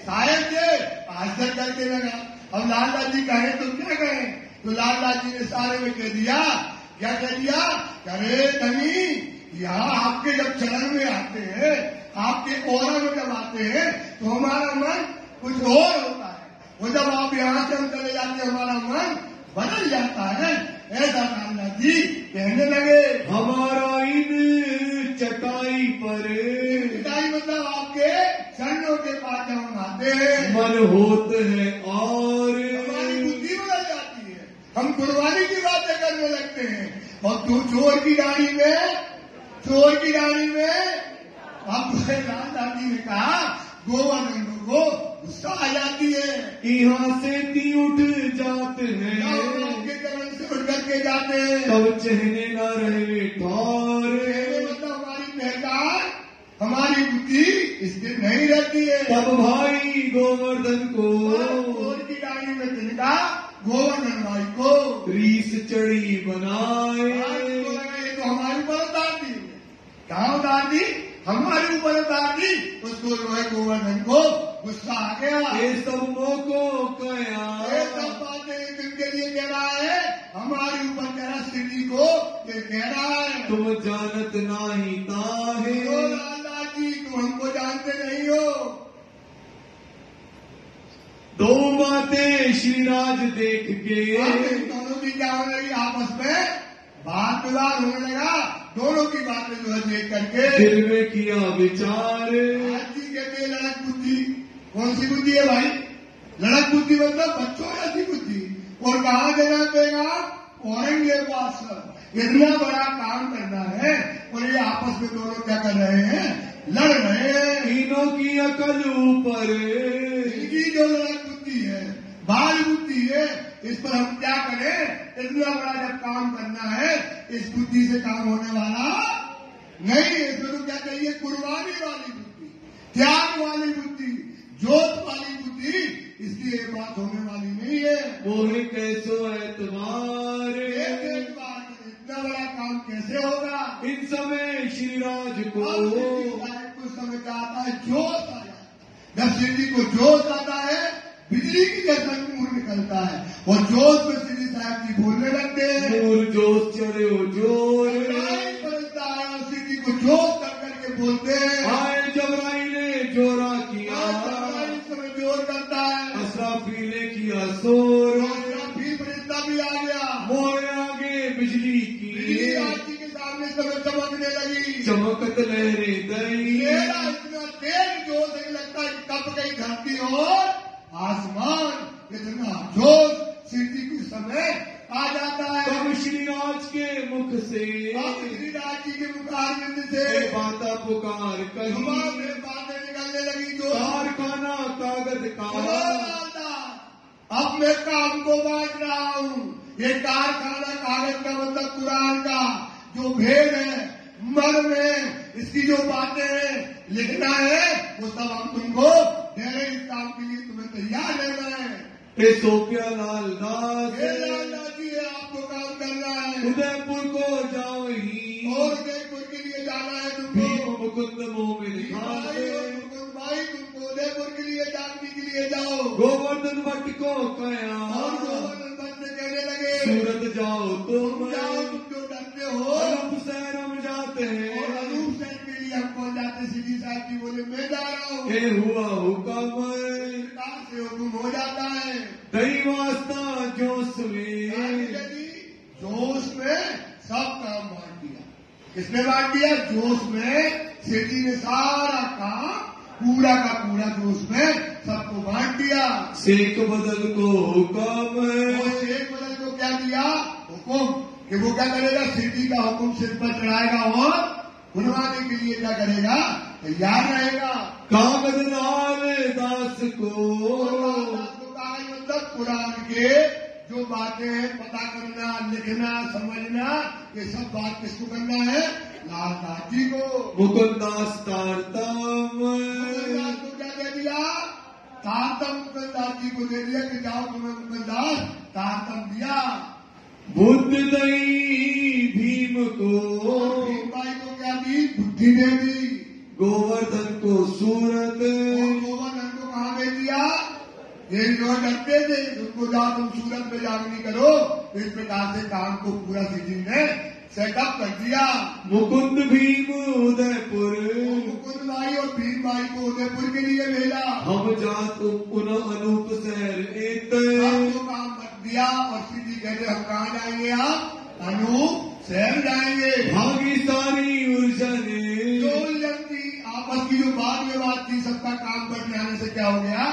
साहब से। आश्चर्य करके लगा। अब लालदास जी कहे तो क्या कहें? तो लालदास जी ने सारे में कह दिया। क्या कह दिया? अरे धनी, यहाँ आपके जब चरण में आते हैं, आपके ओरा में जब आते हैं तो हमारा मन कुछ और होता है, और जब आप यहाँ से हम चले जाते हैं हमारा मन बदल जाता है। ऐसा लालदास जी कहने लगे। हमारा इन चटाई पर, चटाई मतलब आपके चरणों के पास जब हम आते हैं मन होते हैं और हमारी बुद्धि बदल जाती है, हम कुर्बानी की बातें करने लगते हैं। और तू चोर की गाड़ी में अब लालदास जी ने कहा गोवर्धन को गुस्सा आ जाती है। यहाँ से ती उठ जाते हैं, आपके चरण से उठ करके जाते हैं, तब चहने न रहे ठौर, मतलब हमारी पहचान, हमारी बुद्धि स्थिर नहीं रहती है। तब भाई गोवर्धन को चोर की गाड़ी में तिनका गोवर्धन भाई को रीस चढ़ी बनाए। ये तो हमारी ऊपर उतार दी, कहाँ उतार दी? हमारे ऊपर उतार दी। उसको जो है गोवर्धन को गुस्सा आ गया। ये सब मोको कया, ये सब बातें किनके लिए कह रहा है? हमारे ऊपर कह रहा, सिद्धि को ये कह रहा है। तुम जानत नाही ताहे, लालदास जी तुम हमको जानते नहीं हो। मुस्कुराते श्रीराज देख के। दोनों की क्या होने लगी आपस में बात विवाद होने लगा। दोनों की बातें जो है देख करके दिल में किया विचार। आज जी कहते लड़क बुद्धि। कौन सी बुद्धि है भाई? लड़क बुद्धि मतलब बच्चों जैसी बुद्धि। और कहाँ देना देगा? औरंगजेब इतना बड़ा काम करना है और ये आपस में दोनों क्या कर रहे हैं? लड़ रहे हैं। तीनों की अकल ऊपर। इनकी जो लड़क बुद्धि है, बाल बुद्धि है, इस पर हम क्या करें? इतना बड़ा जब काम करना है, इस बुद्धि से काम होने वाला नहीं। इसमें तो क्या चाहिए? कुर्बानी वाली बुद्धि, त्याग वाली बुद्धि, जोत वाली बुद्धि। इसलिए ये बात होने वाली नहीं है। मोहे कैसो एतबार। इतना बड़ा काम कैसे होगा? इन समय श्रीराज को कुछ समय क्या आता है? जोश आ जाता है। जब सिद्धि को जोश आता है, बिजली की जैसा नूर निकलता है और जोश में सिद्धि साहब जी बोलने लगते हैं। नूर जोश चढ़े हो जोर। बदलता है और सिद्धि को जोश कर करके बोलते हैं। आए जबराइल ने जोरा किया। इस समय जोर करता है। असराफील ने किया शोर। फिर फरिश्ता भी आ गया। मोहे आगे बिजली की। आदमी के सामने समय चमकने लगी। चमकत लहरे दई। मेरा इतना तेज जोश नहीं लगता कि कब गई धरती और आसमान। इतना जोश सिद्धि के समय आ जाता है। तब श्रीराज के मुख से श्रीराज जी के मुखारबिंद से बाता पुकार कही। बातें निकलने लगी। जो कारखाना कागज का। अब मैं काम को बांट रहा हूँ। ये कारखाना कागज का मतलब कुरान का जो भेद है, मर्म है, इसकी जो बातें हैं लिखना है, वो सब हम तुमको दे रहे। इस काम के लिए तुम्हें तैयार रहना है। सोफिया लाल दास जी है, आपको काम करना है। उदयपुर को जाओ ही। और उदयपुर के लिए जाना है तुमको। मुकुंद मोमिन खान। मुकुंद भाई तुमको उदयपुर के लिए जानने के लिए जाओ। गोवर्धन भट्ट को कया। और गोवर्धन भट्ट से कहने लगे सूरत जाओ तुम जो डरते हो। अनूप शहर हम जाते हैं। और अनूप शहर के लिए हम कौन जाते? सिद्धि साहब जी बोले मैं जा रहा हूँ। ये हुआ हुक्म से हुक्म हो जाता है। दही वास्ता जोश में। जोश में सब काम बांट दिया। किसने बांट दिया? जोश में सिद्धि ने सारा काम पूरा का पूरा जोश में सबको बांट दिया। शेख बदल को हुक्म। शेख बदल को क्या दिया? हुक्म कि वो क्या करेगा? सिद्धि का हुक्म सिर पर चढ़ाएगा और बुलवाने के लिए क्या करेगा? तैयार रहेगा। कागज लाल दास को। कागज मतलब कुरान के जो बातें हैं पता करना, लिखना, समझना, ये सब बात किसको करना है? लाल दास जी को। मुकुंदास तारतम। मुकुंदास को क्या दे दिया? तारतम मुकुंदास जी को दे दिया कि जाओ तुम्हें मुकुंदास तारतम दिया। बुद्ध दई भीम को। भीम भाई को क्या दी? बुद्धि दे दी। गोवर्धन को सूरत। गोवर्धन को कहाँ दे दिया? ये जो डरते थे उनको जाओ तुम सूरत में जागनी करो। इस प्रकार से काम को पूरा सिद्धि ने सेटअप कर दिया। मुकुंद भीम उदयपुर। मुकुंद भाई और भीम भाई को उदयपुर के लिए भेजा। हम जात पुनः अनूप शहर एक। आपको काम कर दिया और सिद्धि कहते हम कहाँ जाएंगे? आप अनूप शहर जाएंगे। भागी सारी उलझन। जो उलझन थी आपस की, जो बात में बात थी, सबका काम बढ़ने आने से क्या हो गया?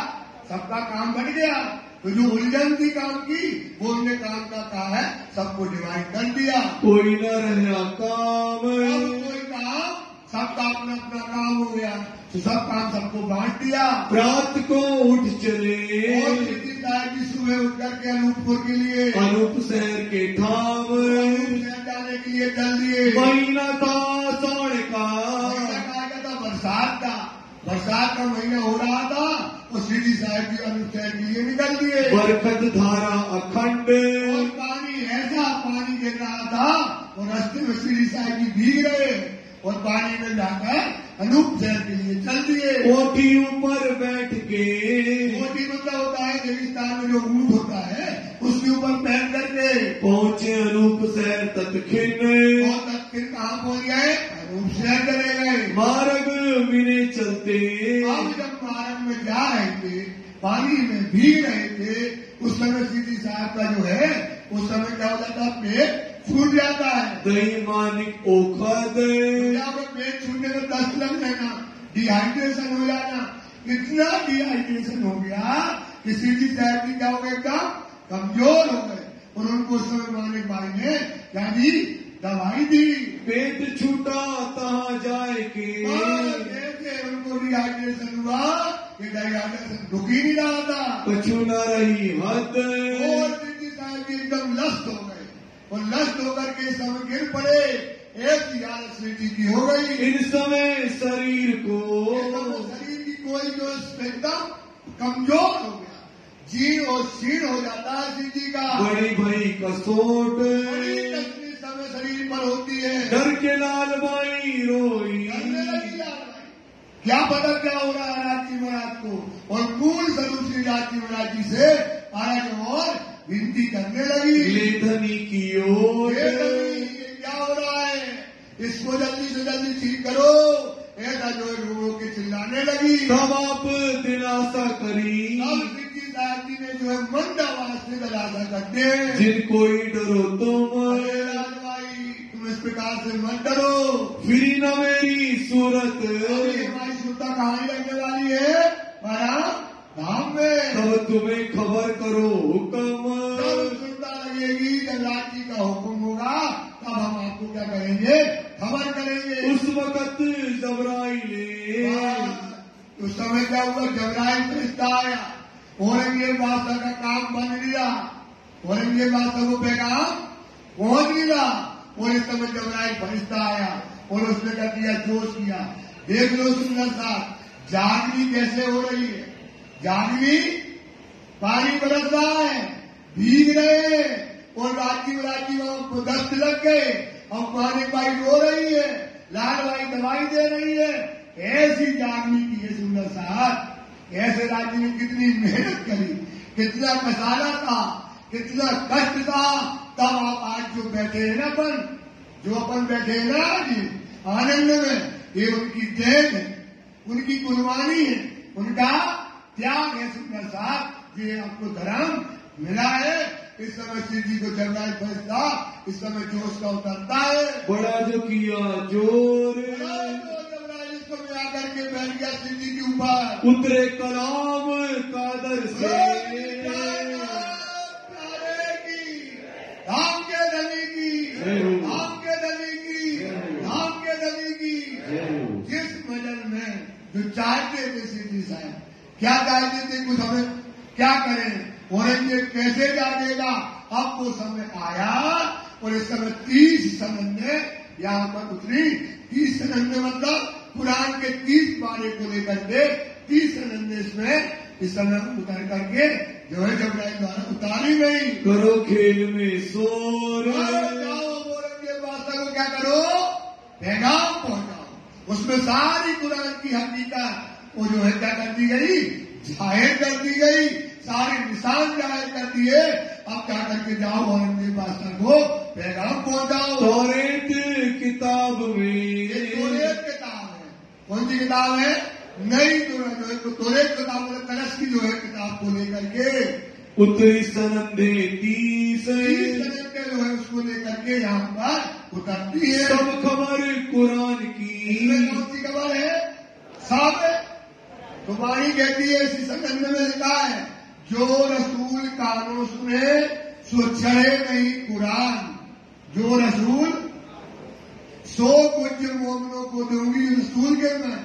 सबका काम बढ़ गया। तो जो उलझन थी काम की, वो उनने काम का कहा है सबको डिवाइड कर दिया। कोई न रहा काम। कोई काम, सबका अपना अपना काम हो गया। तो सब काम सबको बांट दिया। रात को उठ चले। और की सुबह उठ करके अनूपपुर के लिए, अनूप शहर के ठाम जाने के लिए चल दिए। महीना था साढ़ का। था बरसात का। बरसात का महीना हो रहा था और सिद्धि साहब जी अनूप शहर के लिए निकल दिए। बरकत धारा अखंड। और पानी ऐसा पानी गिर रहा था और रास्ते में सिद्धि साहब जी भीग रहे और पानी में जाकर अनूप शहर के लिए चल दिए। कोठी ऊपर बैठ के। कोठी मतलब होता है रेगिस्तान में जो ऊंट होता है उसके ऊपर बैठ करके पहुंचे अनूप शहर तत्खिन। और तत्खिन कहाँ पहुंच गए? अनूप शहर चले गए। मार्ग मिले चलते। अब जब मार्ग में जा रहे थे, पानी में भीग रहे थे, उस समय सीधी साहब का जो है उस समय क्या हो जाता है, पेट छूट जाता है। दही मानिक ओखा दे, पेट छूटने में 10 लग जाना, डिहाइड्रेशन हो जाना, इतना डिहाइड्रेशन हो गया कि सीधी साहब जी क्या हो गए, एकदम कमजोर हो गए। और उनको उस समय मानिक भाई ने क्या दी, दवाई दी। पेट छूटा तहाँ जाए के, जैसे उनको डिहाइड्रेशन हुआ, ये डिहाइड्रेशन रुक ही नहीं रहा था, कछु न रही हद, और सीधी साहब जी एकदम लस्त हो गए, और लस्त होकर के समय गिर पड़े। ऐसी हालत सीधी की हो गई, इन समय शरीर को, शरीर की कोई जो एकदम कमजोर हो गया, जीर्ण और शीर्ण हो जाता है सीधी का। बड़ी भई कसोट, बड़ी तकलीफ समय शरीर पर होती है। डर के लाल बाई रोई, करने लगी लाल भाई, क्या पता क्या हो रहा है राज जी महाराज को, और मूल स्वरूप श्री राज जी महाराज जी से महाराज और विनती करने लगी, लेधनी की ओर, ये क्या हो रहा है, इसको जल्दी से जल्दी ठीक करो। ऐसा जो है रो के चिल्लाने लगी। तब आप दिलासा करी, अब सिद्धि साहब जी ने जो है मंद आवाज से दिलासा करते हैं, जिनको ही डरो तुम, अरे राजभाई तुम इस प्रकार से मत डरो, फिरी न मेरी सूरत, अभी हमारी सुरता कहानी लगने वाली है महाराज धाम में। तब तुम्हें खबर करो हुक्म, जब सुरता लगेगी, जब राज जी का हुक्म होगा, तब हम आपको क्या करेंगे, खबर करेंगे। उस वक्त जबराइले, उस समय क्या हुआ, जबराइल फरिश्ता आया, औरंगजेब बादशाह का काम बन लिया, औरंगजेब बादशाह को पैगाम पहुंच लिया, और इस समय जबराइल फरिश्ता आया और उसने क्या किया, जोश किया। देख लो सुंदर साहब, जागनी कैसे हो रही है, जागनी पानी बरस रहा है, भीग रहे, और राजी वहां दस्त लग गए, अब मानिक भाई रो रही है, लाल भाई दवाई दे रही है, ऐसी जागनी की है सुंदर साहब। ऐसे राज्य ने कितनी मेहनत करी, कितना मसाला था, कितना कष्ट था, तब आप आज जो बैठे हैं ना, अपन बैठे हैं ना आज आनंद में, ये उनकी देन है, उनकी कुर्बानी है, उनका त्याग है सुंदर साहब। ये आपको धर्म मिला है। इस समय श्री जी को जबराइल फरिश्ता इस समय जोश का उतरता है, बड़ा जो किया जोर, जबराइल इसको में आकर के बैठ गया श्री जी के ऊपर, उतरे कलाम कादर से, धाम के दली की, धाम के दली की, धाम के दली की। जिस मजल में जो चाहते थे श्री जी साहब, क्या चाहते थे, कुछ हमें क्या करें, औरंगजेब कैसे जागेगा, अब वो समय आया, और इस समय 30 सनंदे यहाँ पर उतरी। 30 सनंदे मतलब कुरान के 30 पारे को लेकर के 30 सनंदे इसमें इस समय उतर करके जो है जबराइल द्वारा उतारी गई। करो खेल में शोर, जाओ औरंगजेब बादशाह को क्या करो, पैगाम पहुंचाओ, उसमें सारी कुरान की हकीकत वो जो है क्या कर दी गई, जाहिर कर दी गई, सारे निशान जाहिर कर दिए। अब क्या करके जाओ औरंगजेब बादशाह को पैगाम पहुंचाओ। तौरेत किताब में, तौरेत किताब है, कौन सी किताब है, नई तौरेत किताब में कलश की जो है किताब को लेकर के उतरी सनंदे 30 सनंदे जो है उसको लेकर के यहाँ पर उतरती है। सब खबर कुरान की, इसमें कौन सी खबर है, सब तुम्हारी कहती है, इसी संबंध में लिखा है, जो रसूल कानों सुने सो चढ़े नहीं कुरान, जो रसूल 100 कुछ मोमिनों को दूंगी रसूल के मैं,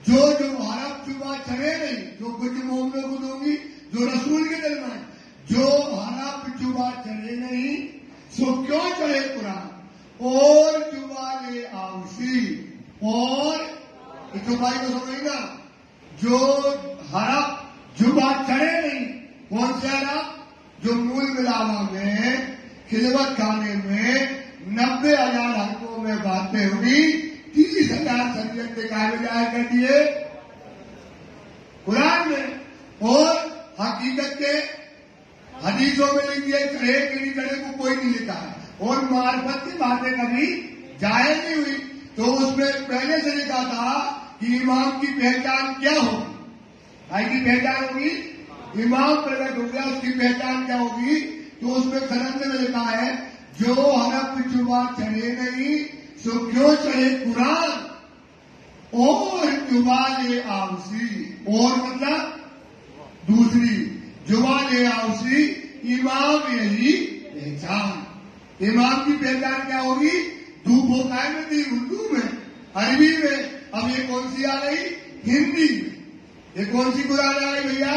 जो हरफ चुबा चढ़े नहीं, जो कुछ मोमिनों को दूंगी जो रसूल के दिल में, जो हरफ चुबा चढ़े नहीं सो क्यों चढ़े कुरान, और चुबा ले आवसी, और चुबाई को समझना, जो हरफ जुबा चढ़े नहीं, कौन से हरफ, जो मूल मिलावा में खिलवत खाने में 90,000 हरफों में बातें हुई, 30,000 सब्जेक्ट निकाले जाया कर दिए कुरान में, और हकीकत के हदीसों में लिख दिए, चढ़े कि नहीं चढ़े को कोई नहीं लिखा है, और मार्फत की बातें कभी जाहिर नहीं हुई। तो उसमें पहले से लिखा था कि इमाम की पहचान क्या होगी, भाई की पहचान होगी, इमाम प्रकट हो गया, उसकी पहचान क्या होगी? तो उसमें सनद में लिखा है जो हरफ जुबा चढ़े नहीं सो क्यों चढ़े कुरान और जुबा ले आवसी, और मतलब दूसरी जुबा ले आवसी इमाम यही पहचान। इमाम की पहचान क्या होगी? धूप होता है में थी उर्दू में, अरबी में, अब ये कौन सी आ गई? हिंदी में। ये कौन सी कुरान आई भैया?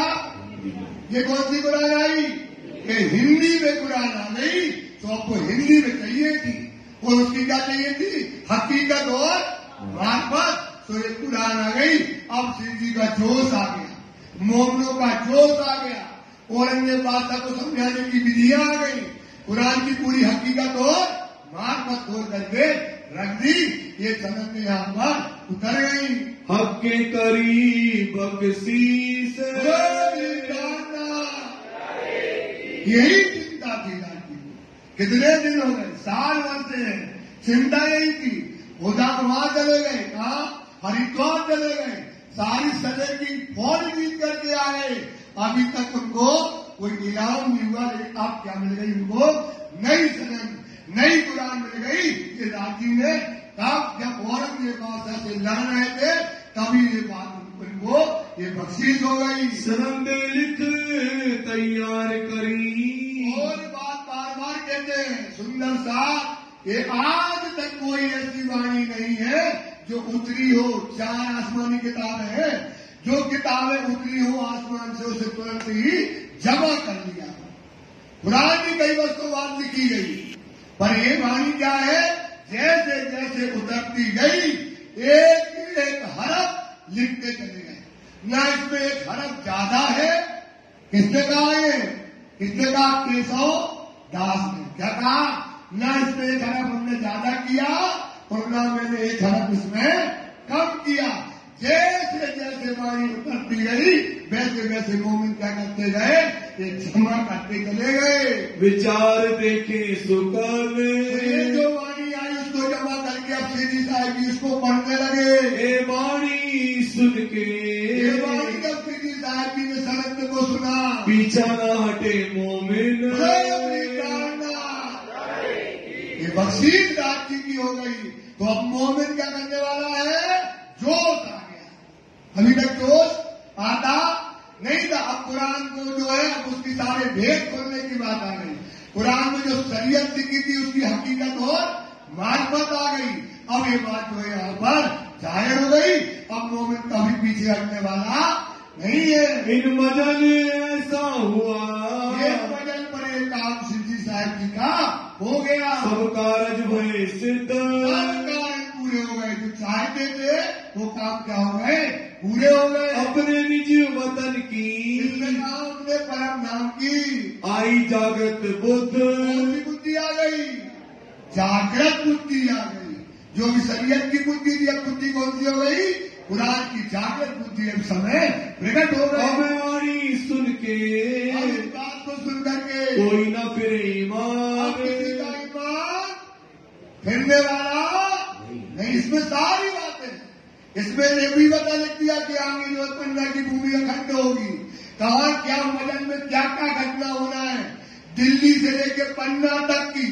ये कौन सी कुरान आई? ये हिंदी में कुरान आ गई, तो आपको हिंदी में चाहिए थी, और उसकी क्या चाहिए थी? हकीकत और मार्फत। तो ये कुरान आ गई, अब सिंधी का जोश आ गया, मोमनों का जोश आ गया, औरंगजेब बादशाह को समझाने की विधियां आ गई, कुरान की पूरी हकीकत और मार्फत खोल करके रख दी, ये सनद में यहाँ पर उतर गई। हक के करीब बख्शीश यही चिंता थी लाठी को। कितने दिन हो गए? साल भर से चिंता यही थी। खुदा वहां चले गए, कहा हरिद्वार चले गए, सारी सदे की फौज जीत करके आए, अभी तक उनको कोई इनाम नहीं हुआ। अब क्या मिल गई उनको? नई सनद, नई कुरान मिल गई। ये राजी ने तब जब औरंगजेब बादशाह से लड़ रहे थे तभी ये बात उनको ये बख्शीश हो गई। सनद लिख तैयार करी, और बात बार बार कहते हैं सुंदर साहब, ये आज तक कोई ऐसी वाणी नहीं है जो उतरी हो। 4 आसमानी किताबें हैं, जो किताबें उतरी हो आसमान से उसे तुरंत ही जमा कर लिया। कुरान की कई वस्तु बात लिखी गई, पर ये वाणी क्या है? जैसे जैसे उतरती गई एक एक हरफ लिखते चले गए। ना इसमें एक हरफ ज्यादा है, किसने कहा ये? किसने कहा? केशव दास ने। क्या कहा? ना इसमें एक हरफ हमने ज्यादा किया और ना मैंने एक हरफ इसमें कम किया। जैसे जैसे वाणी उतरती गई वैसे वैसे मोमिन क्या करते गए? ये जमा करते चले गए। विचार देखे सुकल, ये जो वाणी आई उसको जमा करके अब सीधी साहब जी उसको पढ़ने लगे। ए वाणी सुन के, ये वाणी जब सीधी साहब जी ने सनद को सुना, पीछा न हटे मोमिन, ये बख्शीश रात की हो गई। तो अब मोमिन क्या करने वाला है? जोश आ गया। अभी तक जोश आता नहीं था। अब कुरान को जो है अब उसकी सारे भेद खोलने की बात आ गई। कुरान में जो शरीयत लिखी थी उसकी हकीकत और मार्फत आ गई। अब ये बात जो है यहाँ पर जाहिर हो गई। अब मोमिन कभी पीछे हटने वाला नहीं है। इन मजल ऐसा हुआ, ये मजल पर एक काम सिद्धी साहब जी का हो गया। सब कारज भय सिद्ध, पूरे हो गए। जो चाहते थे वो काम क्या हो गए? पूरे हो गए। अपने निज वतन की, इसने कहा अपने परम नाम की आई जागृत बुद्ध, कौन सी बुद्धि आ गई? जागृत बुद्धि आ गई। जो भी शरीयत की बुद्धि थी अब बुद्धि कौन सी हो गई? कुरान की जागृत बुद्धि अब समय प्रकट हो गए। अब वाणी सुन के, अब इस बात को सुन करके कोई न फिरे ईमान, किसी का ईमान फिरने वाला नहीं। इसमें सारी बातें, इसमें ये भी पता लग दिया कि आगे जो 15 की भूमि अखंड होगी, कहा क्या मदन में क्या क्या घटना होना है, दिल्ली से लेकर पन्ना तक की,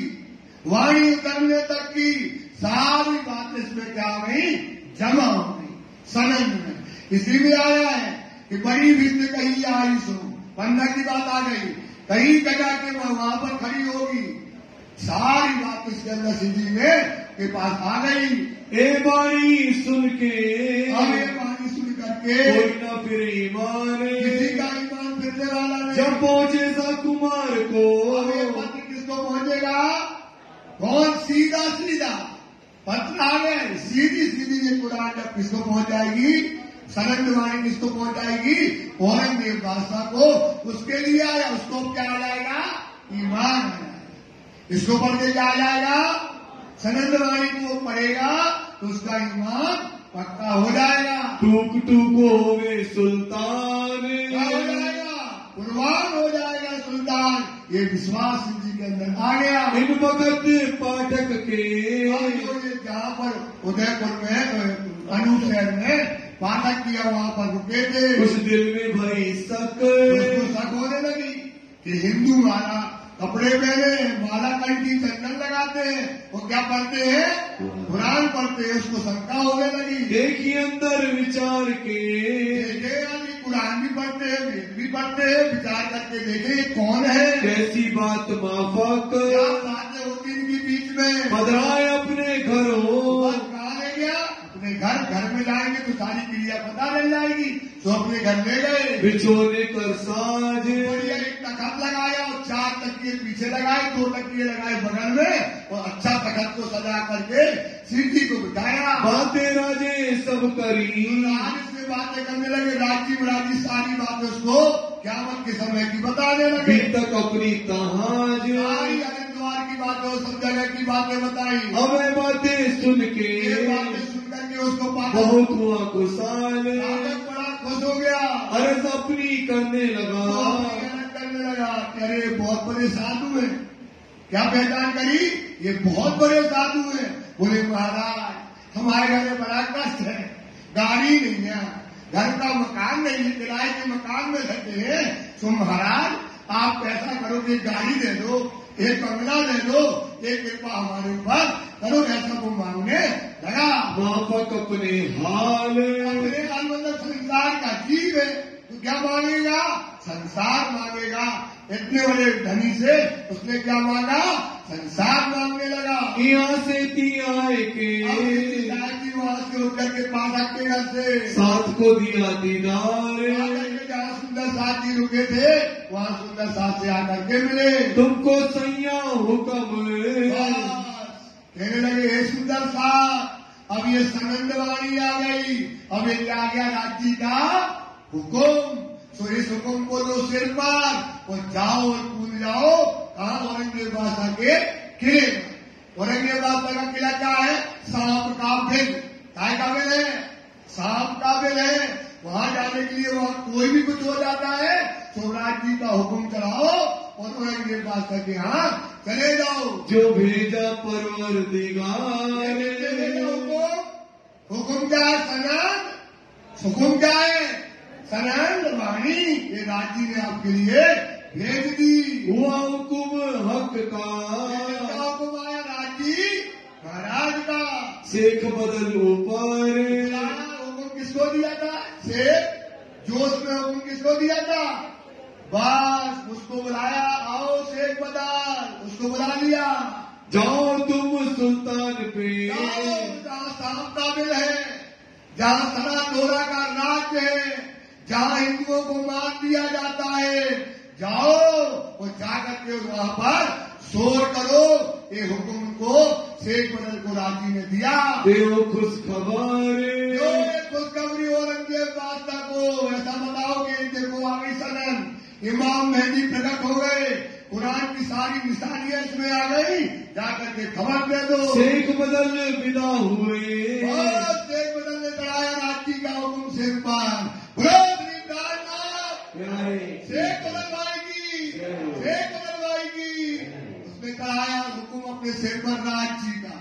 वाणी उतरने तक की सारी बात इसमें क्या हो गई? जमा हो गई सनद में। इसीलिए आया है कि बड़ी भीड़ कहीं आई सो, पन्ना की बात आ गई, कहीं कटा के वहां पर खड़ी होगी, सारी बात इसके अंदर सीधी में के पास आ गई। ए वाणी सुन के, अब ये वाणी सुन करके कोई न फिरे ईमान, किसी का ईमान फिरने वाला नहीं। जब पहुंचे सा कुमार को, अब ये पत्र किसको पहुंचेगा? कौन? सीधा सीधा पत्र आ गए, सीधी सीधी ये कुरान जब किसको पहुंचाएगी? सनद वाणी किसको पहुंचाएगी? औरंगजेब बादशाह को। उसके लिए आया, उसको क्या आ जाएगा? ईमान आ जाएगा। इसको पढ़ के क्या आ जाएगा? सनद वाणी को वो पढ़ेगा तो उसका ईमान पक्का हो जाएगा। टूक टूक होवे सुल्तान, क्या हो जाएगा? कुर्बान हो जाएगा सुल्तान। ये विश्वास जी के अंदर आ गया। इन वक्त पाठक के, और जो ये जहाँ पर उदयपुर में अनूप शहर में पाठक किया वहां पर रुके थे। उस दिल में भरी शक, उसको शक होने लगी कि हिंदू माला कपड़े पहने, माला कंठी चंदन लगाते हैं, वो क्या पढ़ते हैं? कुरान पढ़ते हैं। उसको शंका होने लगी। देखिए अंदर विचार के, देखे यानी कुरान भी पढ़ते हैं, वेद भी पढ़ते हैं, विचार करके देखे ये कौन है, कैसी बात माफक, क्या बातें होती इनके बीच में। पधराए अपने घरों, बस कहाँ ले गया? अपने घर में जाएंगे तो सारी क्रिया पता चल जाएगी। तो अपने घर ले गए, बिछोने कर साज, बढ़िया एक तखत लगाया और 4 तकिए पीछे लगाए, 2 तकिए लगाए बगल में और अच्छा तखत को सजा करके सीढ़ी को बिठाया। बातें राजे सब करी, राज से बातें करने लगे, राजी मराजी सारी बातें उसको क़यामत के समय की बताने लगे। अभी तक अपनी तहाज, सारी हरिद्वार की बातें, सब जगह की बातें बताई। हमें बातें सुन के ये बातें सुन करके उसको बहुत हुआ खुशाल, बड़ा खुश हो गया। अर्ज अपनी करने लगा, करने लगा कि अरे बहुत बड़े साधु हैं। क्या पहचान करी? ये बहुत बड़े साधु हैं। बोले महाराज हमारे घर में बड़ा कष्ट है, गाड़ी नहीं है, घर का मकान नहीं है, किराए के मकान में रहते हैं। तो महाराज आप ऐसा करो कि गाड़ी दे दो, एक बंगला दे दो, एक कृपा हमारे ऊपर करो, ऐसा वो मांगने लगा। माफक अपने हाल, अपने हाल मतलब संसार का जीव है तो क्या मांगेगा? संसार मांगेगा। इतने बड़े धनी से उसने क्या मांगा? संसार मांगने लगा। यहाँ से ती आए के, वहां से उतर के पाठक के घर से साथ को दिया दीदार, जहाँ सुंदर साथ जी रुके थे वहाँ सुंदर साथ से आकर के मिले। तुमको सैया हुक्म, कहने लगे हे सुंदर साथ अब ये सनंदवाणी आ गई, अब ये आ गया राज्य का हुक्म। तो इस हुक्म को लो सिर पर और जाओ और कूद जाओ। कहा? औरंगजेब बादशाह के किले में। औरंगजेब बादशाह का किला क्या है? सांप का बिल। काय का बिल है? सांप का बिल है। वहां जाने के लिए वहां कोई भी कुछ हो जाता है, स्वराज जी का हुक्म चलाओ और औरंगजेब बादशाह के यहाँ चले जाओ। जो भेजा परवरदिगार, हुक्म क्या है? सनंद। हुक्म क्या है? सनंद वाणी। ये राजी ने आपके लिए भेज दी। हुआ हुक्म हक का, हुक्म आया राजी महाराज का। शेख बदल ऊपर, हुक्म किसको दिया था? शेख जोश में हुक्म किसको दिया था? बस उसको बुलाया, आओ शेख बदल, उसको बुला लिया। जाओ तुम सुल्तान पे, जहाँ सांप का बिल है, जहाँ सना तोरा का राज्य है, जहाँ हिंदुओं को मार दिया जाता है, जाओ और जाकर के वहां पर शोर करो। ये हुक्म को शेख बदल को राजी ने दिया। देव खुश खबर, जो ये खुशखबरी औरंगजेब बादशाह को ऐसा बताओ कि देखो आ गई सनन, इमाम मेहदी प्रकट हो गए, कुरान की सारी निशानियां इसमें आ गई, जाकर के खबर दे दो। शेख बदल विदा हुए, शेख बदल ने चढ़ाया राज्य का हुक्म सिर पर। शेख बदलवाई की, शेख बदलवाई की। उसने चढ़ाया हुक्म अपने सिर पर राज्य का।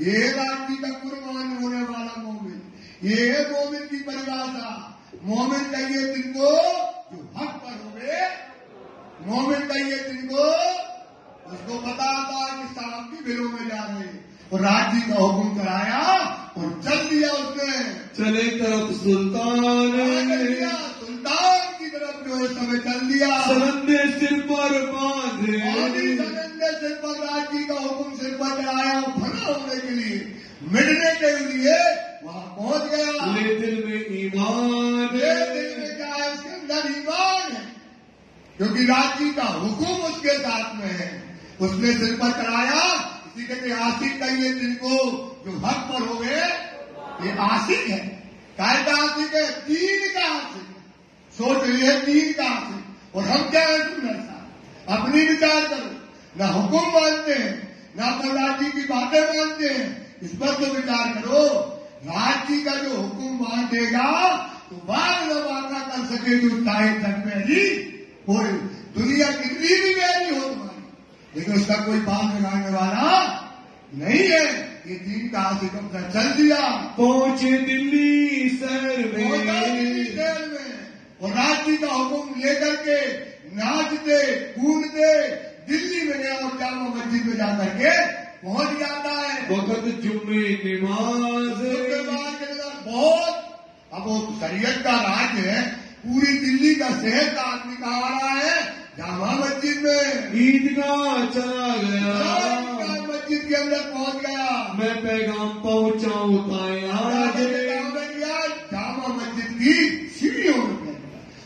ये राज्य का कुर्बान होने वाला मोमिन, ये है मोमिन की परिभाषा। मोमिन कहिए जिनको जो हक पर हुए, मोमिन कहिए जिनको उसको पता था कि सांप की बिलों में जा रहे, और राज्य का हुक्म कराया और चल दिया उसने। चले तरफ सुल्तान, सुल्तान की तरफ जो है समय चल दिया। सनंदे सिर पर बांधे, सनंदे सिर पर राज्य का हुक्म सिर पर चढ़ाया, फना होने के लिए, मिटने के लिए वहां पहुंच गया। ले दिल में ईमान, दिल में क्या है? उसके अंदर ईमान है, क्योंकि राज्य का हुक्म उसके साथ में है। उसने सिर पर चढ़ाया। इसी कहते आशिक कहिए जिनको जो हक पर हो गए, ये आशिक है। काय का आशिक है? दीन का आशिक। सोच रही है दीन का आशिक। और हम क्या है? सुंदर सा अपनी विचार करो, न हुक्म मानते हैं, न तो राज्य की बातें मानते हैं। इस पर तो विचार करो। राज्य का जो हुक्म मान देगा तो बार न वादा कर सके जो चाहे तक में ही कोई दुनिया कितनी भी गहरी हो तुम्हारी, लेकिन उसका कोई बाल लगाने वाला नहीं है। ये दिन का कब्जा चल दिया, पहुंचे दिल्ली शहर पहुंचा दिल्ली में। शहर में और रात्रि का हुक्म लेकर के नाचते कूदते दिल्ली में गया और जामा मस्जिद में जाकर के पहुंच जाता है। वक्त जुम्मे नमाज, उसके बाद के अंदर बहुत, अब वो शरीयत का राज है, पूरी दिल्ली का शहर का आदमी कहाँ आ रहा है? जामा मस्जिद में। ईदगाह चला गया, ईदगाह मस्जिद के अंदर पहुंच गया। मैं पैगाम पहुंचाऊं ताए आज। जामा मस्जिद की सीढ़ियों में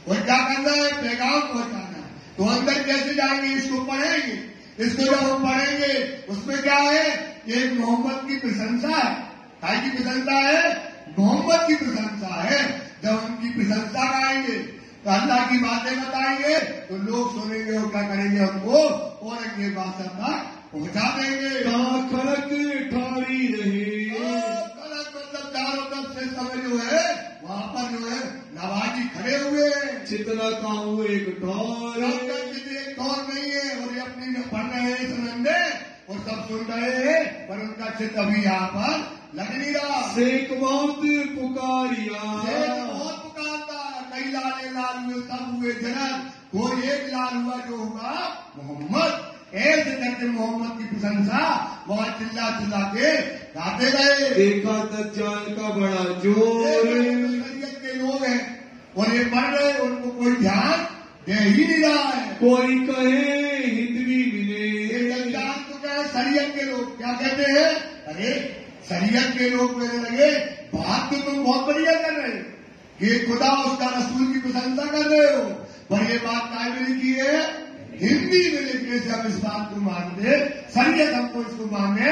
और क्या करना है? पैगाम पहुंचाना है। तो अंदर कैसे जाएंगे? इसको पढ़ेंगे। इसको जब हम पढ़ेंगे उसमें क्या है? एक मोहम्मद की प्रशंसा है। काय की प्रशंसा है? मोहम्मद की प्रशंसा है। जब उनकी प्रशंसा गाएंगे तो अल्लाह की बातें बताएंगे तो लोग सुनेंगे और क्या करेंगे? हमको औरंगजेब तक पहुंचा देंगे। कहाँ खड़क ठारी रहे, गलत मतलब चारों तरफ से समय जो है वहाँ पर जो है नवाजी खड़े हुए हैं। चितना काहू एक ढोल, एक दौर नहीं है और ये अपनी में पढ़ रहे हैं सुनंदे और सब सुन रहे हैं, पर उनका चित्त अभी यहाँ पर लग नहीं रहा। शेख बहुत पुकारिया, बहुत पुकारता, कई लाले लाल हुए, सब हुए जनक, कोई एक लाल हुआ जो हुआ मोहम्मद। ऐसे करके मोहम्मद की प्रशंसा बहुत चिल्ला चिल्ला के गाते गए। देखा दज्जाल का बड़ा जोर, शरीयत के लोग हैं और ये पढ़ रहे, उनको कोई ध्यान दे ही नहीं रहा है। कोई कहे हिंदवी मिले, दज्जाल तो क्या है? शरीयत के लोग क्या कहते हैं? अरे शरीयत के लोग कहने लगे, बात तो तुम बहुत बढ़िया कर रहे हो, ये खुदा उसका रसूल की प्रशंसा कर रहे हो, पर ये बात काय में लिखी है? हिंदी में लिखने से हम इस बात को मानते, शरीयत हमको इसको मानने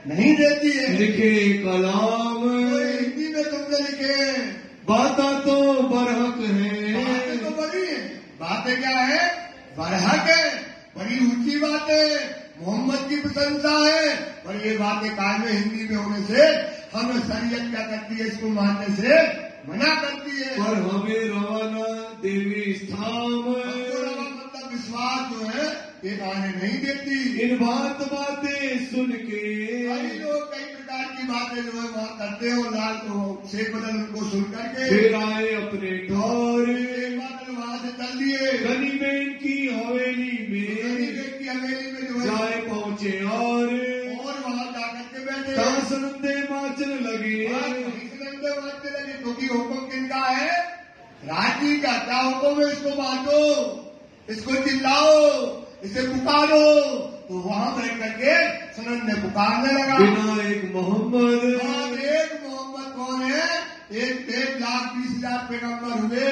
नहीं देती है। लिखे कलाम, तो हिंदी में तुमने लिखे, बाता तो बरहक है, बातें तो बड़ी है, बातें क्या है? बरहक है, बड़ी ऊंची बातें, मोहम्मद की प्रशंसा है, और ये बातें काय में हिंदी में होने से हमें शरीयत क्या करती है? इसको मानने से मना करती है। पर हमें रवाना देवी स्थाम, मतलब विश्वास जो है ये आने नहीं देती। इन बातें सुन के कई लोग कई प्रकार की बातें जो है वहाँ करते हो, लाल तो शेख बदल उनको सुन करके फिर आए अपने ठौर, बादल वहाँ से चल दिए गनीमेन की हवेली में, की हवेली में जो है जाए पहुंचे और वहाँ जाकर के बैठे तासनंदे माचन लगे। बांटने लगे, क्योंकि हुक्म किनका है? राजी का। क्या हुक्म है? इसको बांटो, इसको चिल्लाओ, इसे पुकारो। तो वहां बैठ करके सनन ने पुकारने लगा, बिना एक मोहम्मद, एक मोहम्मद कौन है? 1,20,000 पैगम्बर हुए,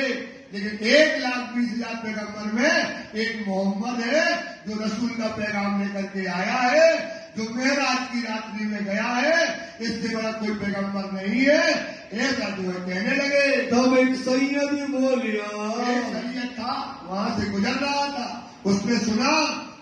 लेकिन 1,20,000 पैगम्बर में एक मोहम्मद है जो रसूल का पैगाम लेकर के आया है, जो मेराज की रात्रि में गया है, इससे बड़ा कोई पैगम्बर नहीं है। ऐसा जो है कहने लगे। तब एक सैयद बोलिया, सैयद था वहां से गुजर रहा था, उसने सुना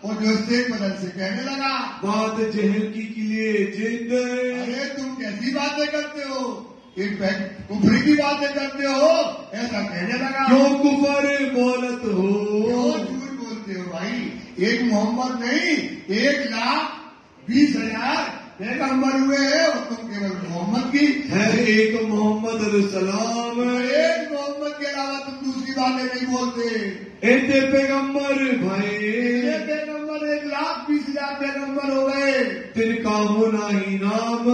और जो शेख बदल से कहने लगा, बात जहर की लिए जिद, अरे तुम कैसी बातें करते हो? एक कुफरी की बातें करते हो? ऐसा कहने लगा। क्यों कुफर बोलत हो? क्यों झूठ बोलते हो भाई? एक मोहम्मद नहीं 1,20,000 पैगम्बर हुए हैं और तुम केवल मोहम्मद की है एक मोहम्मद सलाम, एक मोहम्मद के अलावा तुम दूसरी बातें नहीं बोलते। ऐसे पैगम्बर भाई, ये पैगम्बर 1,20,000 पैगम्बर हो गए, तिनका होना ही नाम,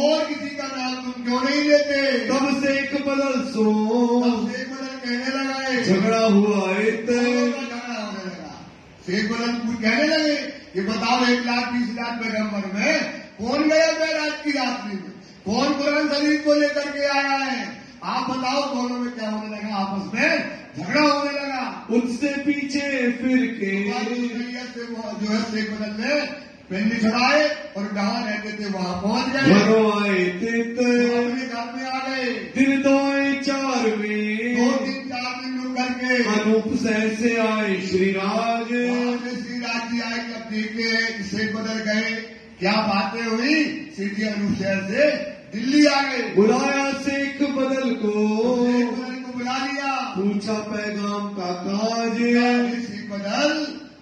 और किसी का नाम तुम क्यों नहीं लेते? तब से एक बदल सो, शेख बदल कहने लगा, झगड़ा हुआ झगड़ा होने लगा। शेख बदल कहने लगे, ये बताओ 1,20,000 पैगम्बर में कौन गया मेराज की रात्रि में? कौन कुरान शरीफ को लेकर के आया है? आप बताओ। दोनों में क्या होने लगा? आपस में झगड़ा होने लगा। उससे पीछे फिर के से जो है शेख बदल ने पिंडी छुड़ाए और जहाँ रहते थे वहाँ पहुँच गए। घरों आए तित, अपने घर में आ गए। दिन 2-4 में 2-3-4 दिन रुक करके अनूप शहर से आए श्रीराज, श्रीराज जी आए। जब देखे शेख बदल गए, क्या बातें हुई? सीधी अनूप शहर से दिल्ली आ गए। बुलाया शेख बदल को बुला लिया, पूछा पैगाम का काज, शेख बदल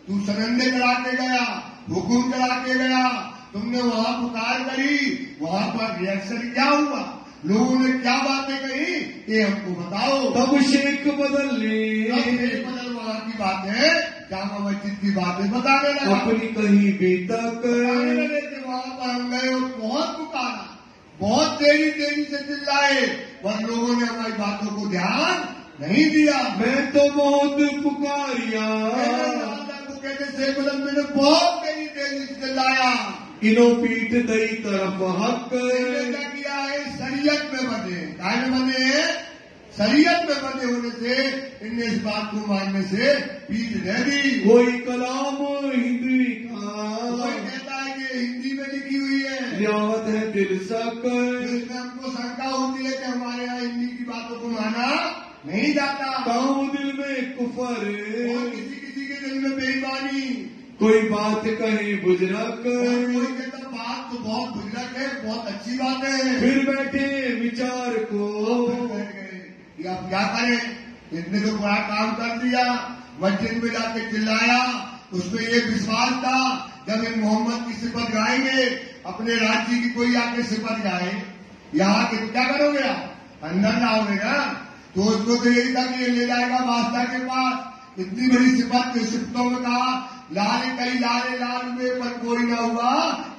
तू सनंदे करा के गया, हुकुम करा के गया, तुमने वहाँ पुकार करी, वहां पर रिएक्शन क्या हुआ, लोगों ने क्या बातें कही, ये हमको बताओ। तब शेख बदलने बदल वहां की बातें, जामा मस्जिद की बातें बताने लगा, अपनी कहीं भी तक वहां पर हम गए और बहुत पुकारा, बहुत तेजी तेजी से चिल्लाए, पर लोगों ने हमारी बातों को ध्यान नहीं दिया। मैं तो बहुत पुकारिया, को कहते शेख बदल मैंने बहुत तेजी तेजी से चिल्लाया, इनो पीठ दई तरफ हक, क्या किया है, शरीयत में बंधे, काय में बंधे हैं, शरीयत में बंधे होने से इनने इस बात को मानने से पीठ दे दी। कोई कलाम हिंदी का, कोई कहता है कि हिंदी में लिखी हुई है, रियावत है दिल सक, इसमें हमको शंका होती है कि हमारे यहाँ हिंदी की बातों को माना नहीं जाता, काऊ दिल में कुफर, और किसी किसी के दिल में बेईमानी, कोई बात कहे बुजरक, कोई कहता बात तो बहुत बुजुर्ग है, बहुत अच्छी बात है, फिर बैठे विचार को, कि अब क्या करें, इसने तो बड़ा काम कर दिया, मस्जिद में जाके चिल्लाया, उसमें ये विश्वास था जब इन मोहम्मद की सिफत गाएंगे, अपने राज्य की कोई आके सिफत गाए, यहाँ के क्या करोगे आप, अंदर लाओगे ना, तो उसको तो यही था कि ये ले जाएगा बादशाह के पास, इतनी बड़ी सिफत सिफतों में कहा, लाल कई लाले लाल हुए पर कोई ना हुआ,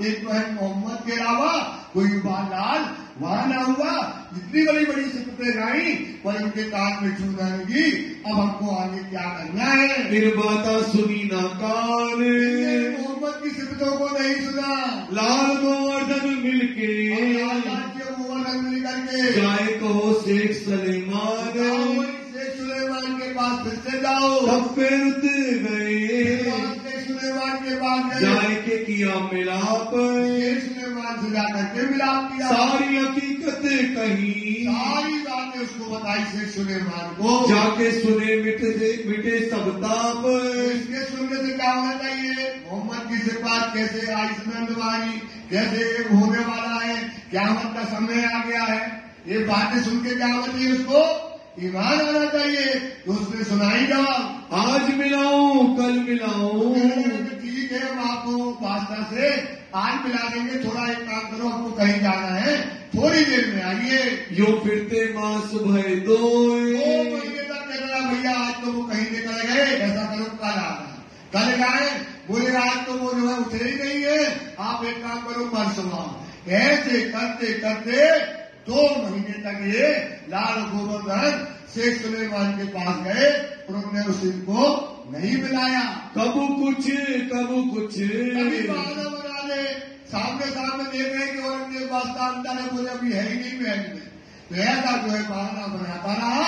एक तो है मोहम्मद के अलावा कोई लाल वहां ना हुआ, इतनी बड़ी बड़ी सिफतें गाई पर उनके कान में छू न लगी। अब हमको आगे क्या करना है, फिर बाता सुनी ना कान, मोहम्मद की सिफतों को नहीं सुना, लाल गोवर्धन मिलके गोवर्धन मिल करके जाए कहो शेख सलेमान, शेख सुलेमान के पास फिर से जाओ, तब फिर उत गए शेख सुलेमान के पास गए, जाए के किया मिलाप, शेख सुलेमान से जाकर के मिलाप किया, सारी हकीकत कही, सारी बातें उसको बताई शेख सुलेमान को, जाके सुने मिटे सब ताप, इसके सुनने से क्या होना चाहिए, मोहम्मद की सिफात कैसे आइसमंद वाली, कैसे एक होने वाला है, क़यामत का समय आ गया है, ये बातें सुन के क्या होना चाहिए, उसको ईमान आना चाहिए, तो उसने सुनाई जवाब, आज मिलाऊं कल मिलाऊं, ठीक है हम आपको बादशाह से आज मिला देंगे, थोड़ा एक काम करो, हमको कहीं जाना है, थोड़ी देर में आइए, यो फिरते माँ सुबह 2 महीने तक कह रहा भैया आज तो वो कहीं निकल गए, ऐसा करो कल आना, कल गए, बोले आज तो वो जो है उठे ही नहीं है, आप एक काम करो परसों आओ, ऐसे करते करते 2 महीने तक ये लाल गोवर्धन शेख सुलेमान के पास गए, उन्होंने उनको नहीं मिलाया, कबू कुछ कभी बहाना बना ले, सामने सामने देख रहे कि औरंगजेब वास्ता अंदर है, बोले अभी है ही नहीं महल में, तो ऐसा जो है बहाना बनाता रहा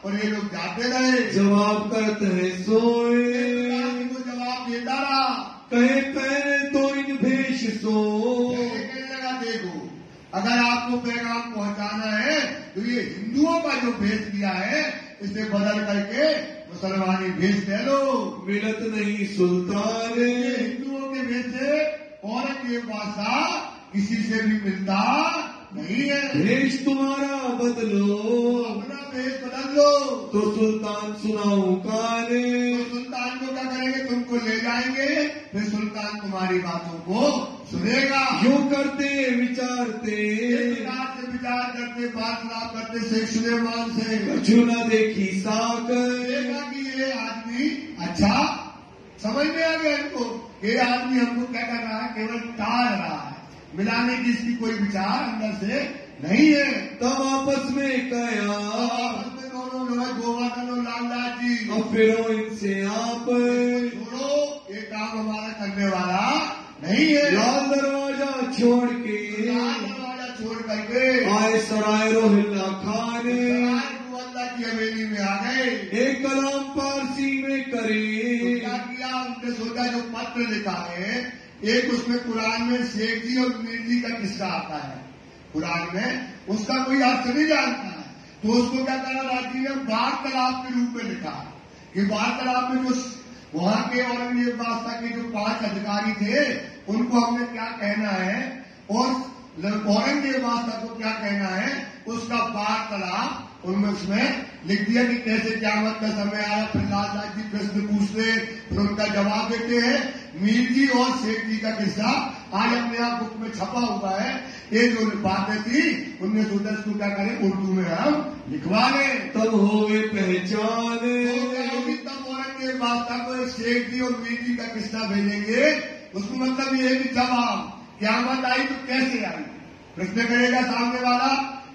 और ये लोग जाते रहे, जवाब करते हैं सोए, वो जवाब देता रहा, कहे पहले तो इन भेष सो, कहने लगा देखो अगर आपको पैगाम पहुंचाना है तो ये हिंदुओं का जो भेष किया है इसे बदल करके मुसलमानी भेष दे लो, मिलत नहीं सुल्तान, हिंदुओं के भेष से औरंगजेब बादशाह किसी से भी मिलता नहीं है, भेष तुम्हारा बदलो, अपना भेष बदल लो, तो सुल्तान सुनाऊं काने, तो सुल्तान को क्या करेंगे, तुमको ले जाएंगे, फिर सुल्तान तुम्हारी बातों को सुनेगा, यूं करते विचारते, विचार करते बात करते शेख सुलेमान से कछु न देखी साक, देखा कि ये आदमी अच्छा समझ में आ गया इनको, ये आदमी हमको क्या कर रहा है, केवल टाल रहा है, मिलाने की इसकी कोई विचार अंदर से नहीं है। तब आपस में कया, आपस में दोनों जो है गोवर्धन और लालदास जी, अब फिरो इनसे आप, छोड़ो ये काम हमारा करने वाला नहीं है, लाल दरवाजा छोड़ के, लाल दरवाजा छोड़ करके आए सराय रोहिल्ला खाने, अल्लाह की हवेली में आ गए, एक कलाम पारसी में करे, क्या किया उनने सोचा जो पत्र लिखा है, एक उसमें कुरान में शेख जी और मीर जी का किस्सा आता है, कुरान में उसका कोई अर्थ नहीं जानता है, तो उसको क्या करा राजी ने वार्तालाप के रूप में लिखा कि वार्तालाप में जो वहां के औरंगजेब बादशाह के जो 5 अधिकारी थे उनको हमने क्या कहना है और औरंगजेब बादशाह को क्या कहना है, उसका वार्तालाप उनमें उसमें लिख दिया कि कैसे क़यामत का समय आया, फिर लालदास जी प्रश्न पूछते फिर उनका जवाब देते हैं। मीर जी और शेख जी का किस्सा आज अपने आप बुक में छपा हुआ है, ये जो बातें थी उनने सोचा इसको क्या करें उर्दू में हम लिखवा लें। तब होवे पहचाने। तब औरंगजेब बादशाह को शेख जी और मीर जी का किस्सा भेजेंगे। उसको मतलब ये है कि जब आप क़यामत आई तो कैसे आई, प्रश्न करेगा सामने वाला,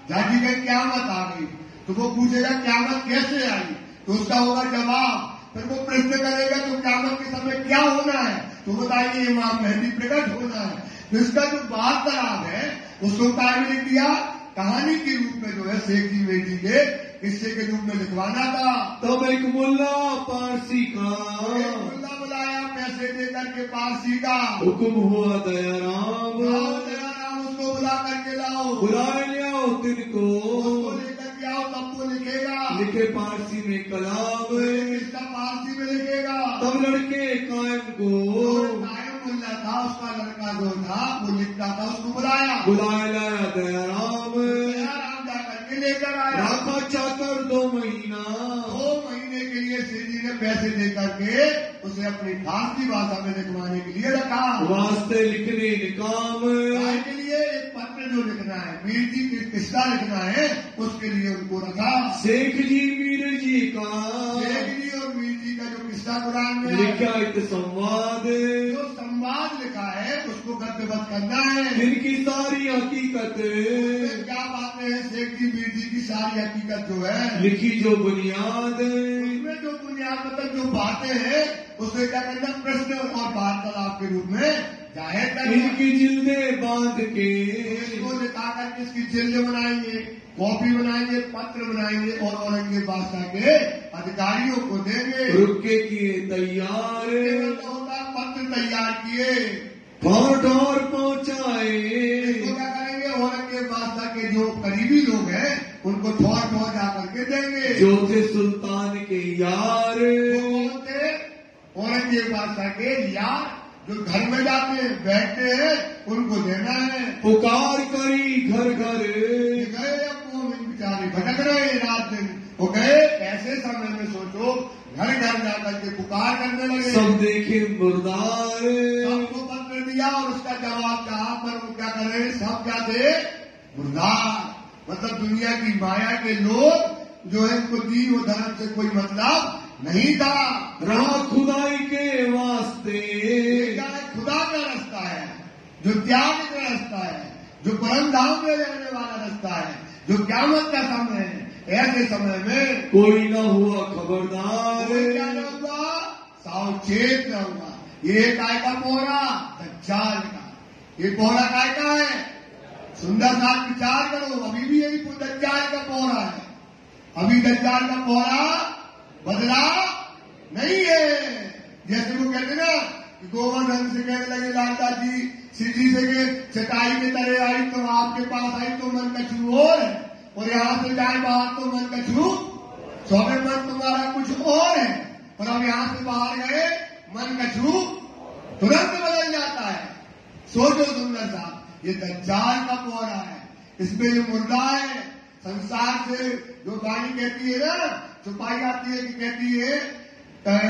जाजी का क़यामत आ गई तो वो पूछेगा क़यामत कैसे आई, तो उसका होगा जवाब। फिर वो प्रश्न करेगा तो क़यामत के समय क्या होना है, तो बताइए इमाम मेहदी प्रकट होना है। तो इसका जो वार्तालाप है उसको काय में लिख दिया, कहानी के रूप में जो है शेख जी मेहदी के किस्से के रूप में लिखवाना था। तब एक मुल्ला पारसी का, मुल्ला बुलाया पैसे देकर के पारसी का, हुक्म हुआ दयाराम। दयाराम उसको बुला करके लाओ, बुलाए लियाओ तिनको, लेकर के आओ तब वो लिखेगा। लिखे पारसी में कलाम, इसका पारसी में लिखेगा। तब लड़के कायम को, कायम मुल्ला था उसका लड़का जो था वो लिखता था, उसको बुलाया, बुलाए लाया दयाराम। दयाराम जाकर के लेकर आया। राखा चाकर 2 महीना, 2 महीने के लिए शेख जी ने पैसे दे करके उसे अपनी फारसी भाषा में लिखवाने के लिए रखा। वास्ते लिखने निकाम, के लिए एक पत्र जो लिखना है, मीर जी की किस्सा लिखना है, उसके लिए उनको रखा। शेख जी मीर जी का, शेख जी और मीर जी का जो किस्सा कुरान में लिखा इत संवाद, जो संवाद लिखा है उसको गद्यबद्ध करना है। इनकी सारी हकीकत, क्या बातें हैं शेख जी मीर जी की सारी हकीकत जो है लिखी जो बुनियाद, उसमें जो बुनियाद मतलब जो बातें हैं उसे क्या करना, प्रश्न और वार्तालाप के रूप में जाहिर करना। इनकी जिल्दे बांध के, इसको लिखा करके इसकी जिल्द बनाएंगे, कॉपी बनाएंगे, पत्र बनाएंगे और औरंगजेब बादशाह के अधिकारियों को देंगे। रुके किए तैयार, मतलब होता पत्र तैयार किए, ठौर ठौर पहुंचाए। इसको क्या करेंगे, औरंगजेब बादशाह के जो करीबी लोग हैं उनको ठौर ठौर जाकर के देंगे। जो थे सुल्तान के यार, कौन थे, औरंगजेब बादशाह के यार, जो घर में जाते हैं बैठते हैं उनको देना है। पुकार करी घर घर, गए अब वो बेचारे भटक रहे रात दिन, वो गए ऐसे समय में सोचो घर घर जाकर के पुकार करने लगे। सब देखे मुर्दार, सबको पत्र दिया और उसका जवाब कहा, पर वो क्या कर रहे, सब क्या थे, मुर्दार। मतलब दुनिया की माया के लोग जो है इनको दीन और धर्म से कोई मतलब नहीं था। रहा खुदाई के वास्ते, खुदा का रास्ता है, जो त्याग का रास्ता है, जो परम धाम में रहने वाला रास्ता है, जो क़यामत का समय है। ऐसे समय में कोई न हुआ खबरदार, क्या न हुआ, सावचेत न हुआ। ये काय का पोहरा, दज्जाल का। ये पोहरा काय का है, सुंदर सा विचार करो, अभी भी यही दज्जाल का पोहरा है। अभी दज्जाल का पोहरा बदला नहीं है। जैसे वो कहते ना कि गोवर्धन से कहने लगे लालता जी सीधी से के चटाई के तरह आई तो आपके पास आई तो मन कछु और है, और यहाँ से जाए बाहर तो मन कछु सौवे मन तुम्हारा कुछ और है, और अब यहाँ से बाहर गए मन कछु तुरंत बदल जाता है। सोचो सुंदर साहब, ये दज्जाल का पोहरा है, इसमें ये मुर्दा है। संसार से जो वाणी कहती है ना, छुपाई आती है कि कहती है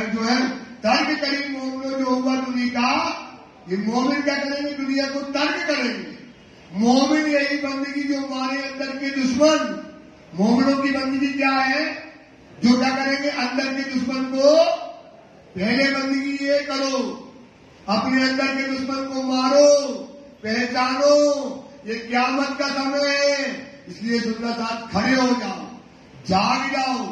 जो है तर्क करी मोमिनो जो हुआ दुनिया का, ये मोमिन क्या करेंगे, दुनिया को तर्क करेंगे। मोमिन यही बंदगी जो हमारे अंदर के दुश्मन, मोमिनों की बंदगी क्या है, जो क्या करेंगे, अंदर के दुश्मन को पहले बंदगी ये करो, अपने अंदर के दुश्मन को मारो, पहचानो, ये क़यामत का समय है। इसलिए सुंदर साथ खड़े हो जाओ, जाग जाओ,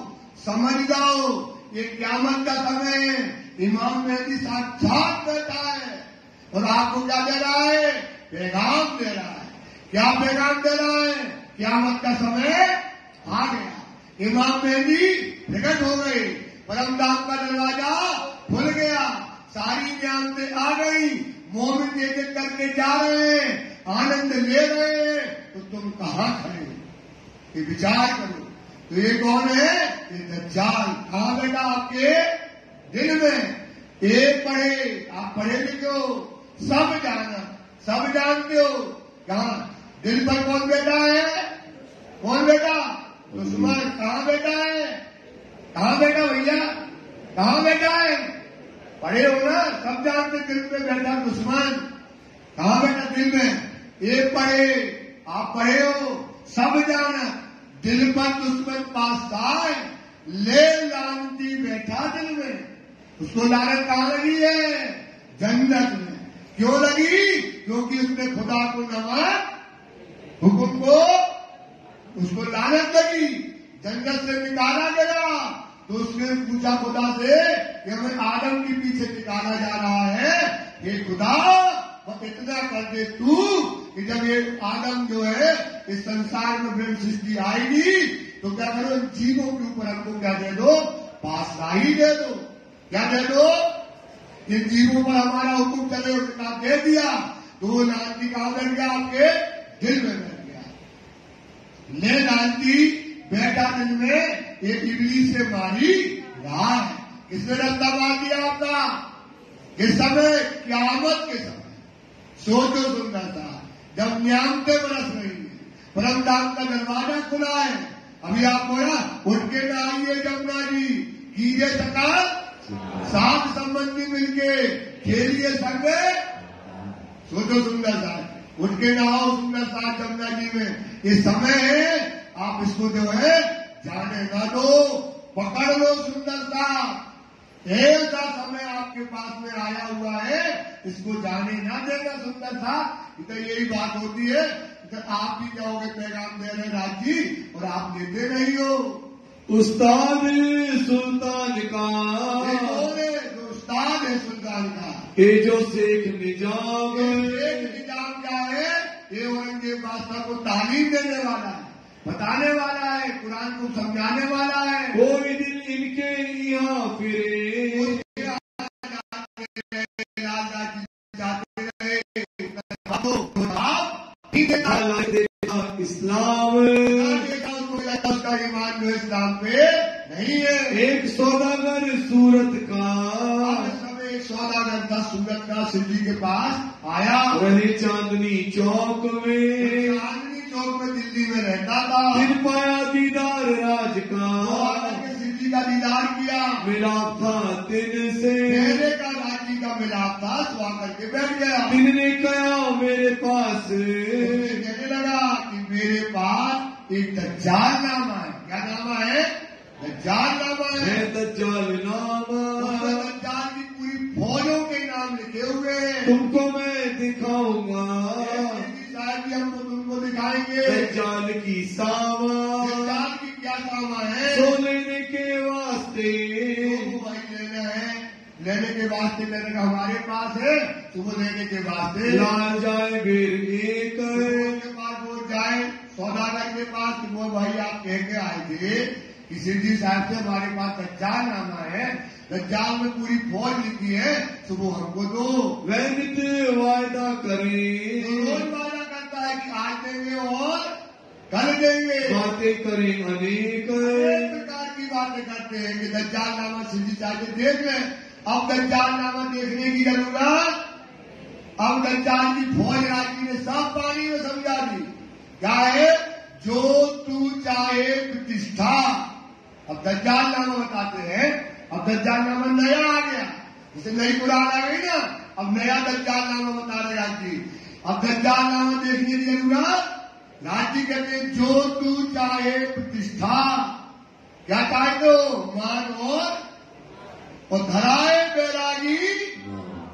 समझ जाओ, ये क़यामत का समय है। इमाम मेहदी साक्षात बैठा है और आपको क्या दे रहा है, पैगाम दे रहा है। क्या पैगाम दे रहा है, क़यामत का समय आ गया, इमाम मेहदी प्रकट हो गए, परम धाम का दरवाजा खुल गया, सारी नियामतें आ गई, मोमिन एक एक करके जा रहे हैं, आनंद ले रहे हैं, तो तुम कहां खड़े हो, ये विचार करो। तो ये कौन है, ये दज्जाल। कहां बेटा, आपके दिल में। एक पढ़े, आप पढ़े लिखे हो, सब जाना, सब जानते हो, कहां दिल पर कौन बैठा है, कौन बेटा, दुश्मन। कहां बैठा है, कहां बैठा भैया, कहां बैठा है, पढ़े हो ना, सब जानते दिल पे बैठा दुश्मन। कहां बैठा, दिल में। एक पढ़े, आप पढ़े हो, सब जाना दिल पर दुश्मन पास आए, ले लानती बैठा दिल में। उसको लानत कहाँ लगी है? जन्नत में। क्यों लगी? क्योंकि उसने खुदा को नमक हुक्म को, उसको लानत लगी, जन्नत से निकाला गया। तो उसने पूछा खुदा से कि हमें आदम के पीछे निकाला जा रहा है, ये खुदा बस इतना कर दे तू कि जब ये आदम जो है इस संसार में ब्रह्म सृष्टि आएगी तो क्या करो, जीवों के ऊपर हमको क्या दे दो? बादशाही दे दो। क्या दे दो? इन जीवों पर हमारा हुक्म चले, उसका दे दिया तो वो लालची कहां बैठ गया? आपके दिल में बैठ गया। ले लालची बैठा दिल में, एक इबलीस से मारी रहा है। किसने रास्ता मार दिया आपका? किस समय? क़यामत के समय। सोचो सुंदर था, जब न्यामतें बरस रही है, परमधाम का दरवाजा खुला है। अभी आप बोला उठ के ना आइए जमुना जी, कीजिए सकाल, सात संबंधी मिलके खेलिए संग। सोचो सुंदर सा, उठ के नहाओ सुंदर सा जमुना जी में। ये समय है, आप इसको जो है जाने ना दो, पकड़ लो सुंदर सा। ऐसा समय आपके पास में आया हुआ है, इसको जाने ना देना सुंदर सा। तो यही बात होती है, तो आप भी जाओगे पैगाम दे रहे राज जी, और आप लेते नहीं हो। उस्ताद सुल्तान का, जो उस्ताद है सुल्तान का, ये जो शेख निजाम, शेख निजाम क्या है? ये औरंगजेब बादशाह को तालीम देने वाला है, बताने वाला है, कुरान को समझाने वाला है। कोई दिन इनके यहाँ फिरे, इस्लाम उसका ईमान जो इस्लाम पे नहीं है। एक सौदागर सूरत का, समय एक सौदागर था सूरत का, सिद्धि के पास आया। रहे चांदनी चौक में, चांदनी चौक में दिल्ली में रहता था। फिर पाया दीदार राज का, सिद्धि का दीदार किया, मिलाप था दिन से, मेरे का राजी का मिलाप था, तो आकर के बैठ गया। दिन ने कहा मेरे पास, कहने लगा कि मेरे पास एक दज्जाल नामा है। क्या नामा है? दज्जाल नामा है। दज्जाल नामा, दज्जाल की पूरी फौजों के नाम लिखे हुए हैं। तुमको मैं दिखाऊंगा, शायद भी हमको तुमको दिखाएंगे। दज्जाल की सामा, दज्जाल की क्या सामा है? सो लेने के वास्ते, भाई लेना है, लेने के वास्ते लेने का हमारे पास है, सुबह लेने के वास्ते लाल जाए फिर एक के पास वो जाए सौदागर के पास। वो भाई आप कह के आए थे कि सिद्धि साहब से हमारे पास दज्जाल नामा है, दज्जाल में पूरी फौज लिखी है, तो वो हमको दो। वह नित वायदा करे, रोज वादा करता है कि आज देंगे और कल देंगे। बातें करें अनेक, प्रकार की बातें करते हैं कि दज्जाल नामा सिद्धि साहब से देख लें। अब दज्जाल नामा देखने की जरूरत, अब दज्जाल की फौज राजी ने सब पानी में समझा दी। क्या है? जो तू चाहे प्रतिष्ठा। अब दज्जाल नामा बताते हैं, अब दज्जाल नामा नया आ गया, जैसे नई कुरान आ गई ना, अब नया दज्जाल नामा बता रहे राजी। अब दज्जाल नामा देखने की जरूरत, राजी कहते हैं जो तू चाहे प्रतिष्ठा। क्या चाहे तो मान और धराए बैरागी,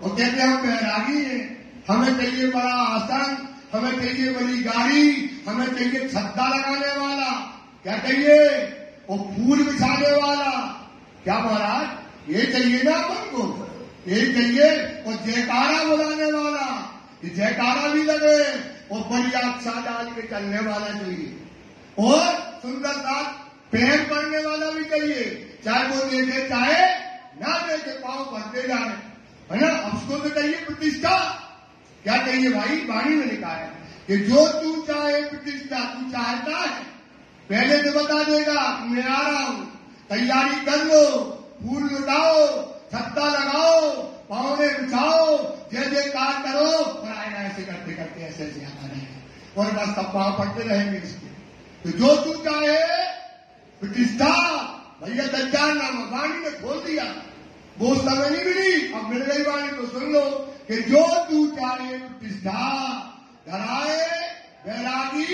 और कहते हम बैरागी हैं, हमें चाहिए बड़ा आसन, हमें चाहिए बड़ी गाड़ी, हमें चाहिए छत्ता लगाने वाला, क्या चाहिए? और फूल बिछाने वाला। क्या महाराज ये चाहिए ना अपन को, ये चाहिए। और जयकारा बुलाने वाला, ये जयकारा भी लगे, और बड़ी अच्छा डाल के चलने वाला चाहिए, और सुंदरता पैर पड़ने वाला भी चाहिए, चाहे वो देखे चाहे ना देखे, पाँव भरते जाए, है ना। अब उसको तो चाहिए प्रतिष्ठा। क्या चाहिए भाई? वाणी में लिखा है कि जो तू चाहे प्रतिष्ठा, तू चाहता है पहले तो बता देगा मैं आ रहा हूं, तैयारी कर लो, फूल लुटाओ, छत्ता लगाओ, पाँव में बिछाओ, जय जयकार करो, और आएगा ऐसे करते करते ऐसे ऐसे आता रहेगा, और बस सब पाँव पड़ते रहेंगे इसके। तो जो तू चाहे प्रतिष्ठा, भैया दज्जाल नामा वाणी में खोल दिया, वो समय नहीं मिली, अब मिल गई वाणी, तो सुन लो कि जो तू चाहे प्रतिष्ठा, धराए बैरागी,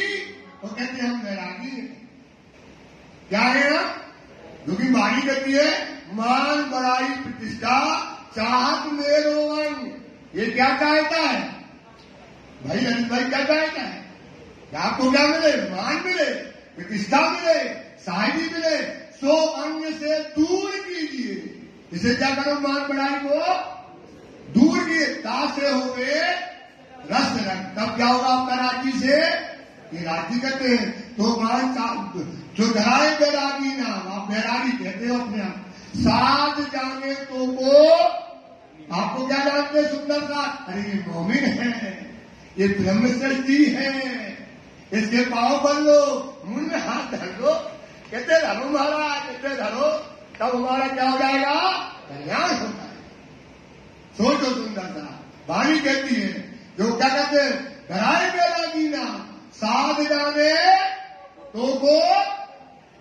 वो कहते हैं हम वैरागी हैं। क्या है ना, जो कि वाणी कहती है मान बड़ाई प्रतिष्ठा चाहत मेरो अंग। ये क्या चाहता है भाई? ललित भाई क्या चाहता है? आपको क्या मिले? मान मिले, प्रतिष्ठा मिले, साहिबी मिले, सो अंग से दूर कीजिए। इसे क्या करो? मान बड़ाई को दूर किए। ता से हो गए रस रंग। तब क्या होगा आपका राजी से? ये राजी कहते हैं। तो मान जो धराए बैरागी नाम, आप बैरागी कहते हो अपने आप। साध जाने तो वो आपको क्या जानते हैं? सुंदर साथ। अरे ये मोमिन है, ये ब्रह्म सृष्टि है, इसके पाँव बन लो, मुंह में हाथ धर लो, कहते धरो महाराज, कहते धरो, तब हमारा क्या हो जाएगा? कल्याण होता है। सोचो सुंदर सा वाणी कहती है, जो क्या कहते हैं? धराए बैरागी नाम साध जाने तो को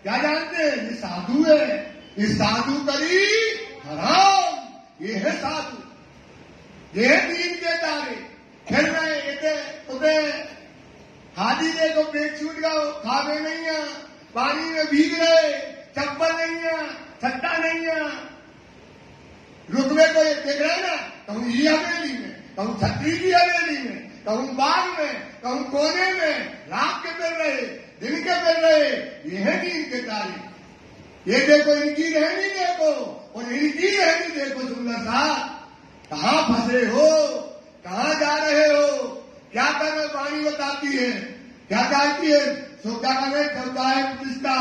क्या जानते हैं? ये साधु है, ये साधु करी हराम। ये है साधु, ये है दीन के तारे। फिर रहे उदय हादी दे तो पेट छूट गया, खावे नहीं है, पानी में भीग रहे, चप्पल नहीं है, छत्ता नहीं है, रुकवे को देख रहे ना, कहूँ ये हवेली में, कहूँ छत्री की हवेली में, कहूँ बाग में, कहूँ कोने में, रात के फिर रहे, दिन के फिर रहे। ये है दीन के तारीफ। ये देखो इनकी रहनी देखो और इनकी रहनी देखो। सुंदर सा कहाँ फंसे हो, कहाँ जा रहे हो, क्या करना? वाणी बताती है, क्या कहती है? सो क्या करे? चौथाए प्रतिष्ठा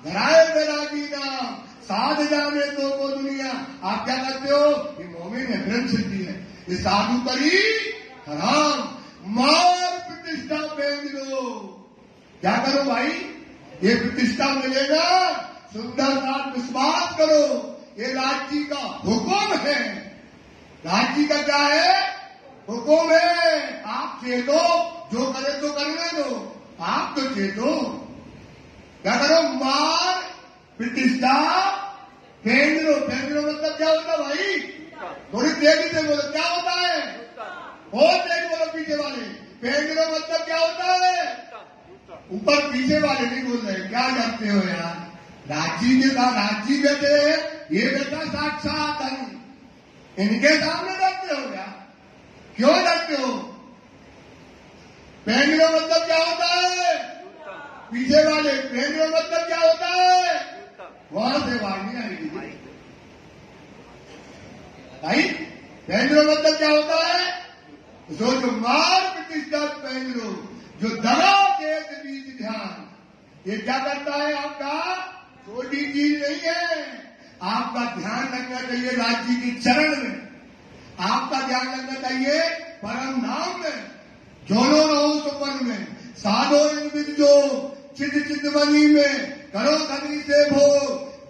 धराए बैरागी नाम साध जाने तो को दुनिया। आप क्या करते हो? ये मोमिन है, ब्रह्म सिद्धि है, ये साधु करी हराम। मार प्रतिष्ठा पहन लो। क्या करो भाई? ये प्रतिष्ठा मिलेगा। सुंदर साथ विश्वास करो, ये राज्य का हुक्म है। राज्य का क्या है? हुक्म है। आप चेतो, जो करे तो करने दो, आप तो चेतो। क्या करो? मार प्रतिष्ठा पहन लो। पहन लो मतलब क्या होता भाई? थोड़ी तेजी से बोलो, क्या होता है? बहुत तेज बोलो पीछे वाले। पहन लो मतलब क्या होता है? ऊपर पीछे वाले नहीं बोल रहे। क्या जानते हो यार? राजी के साथ राजी बैठे हैं, ये बेटा साक्षात धन, इनके सामने डरते हो क्या? क्यों डरते हो? पहन लो मतलब क्या होता है? पीछे वाले। पहन लो मतलब क्या होता है? वहां से वाणी आएगी भाई। पहन लो मतलब क्या होता है? जो मार प्रतिष्ठा पहन लो, जो दगा देत बीज ध्यान। ये क्या करता है? आपका छोटी चीज नहीं है। आपका ध्यान रखना चाहिए राज्य के चरण में, आपका ध्यान रखना चाहिए परम नाम में। जोनो रहो सुपन में, साधो विद जो चित चितवनी में, करो सभी से भोग,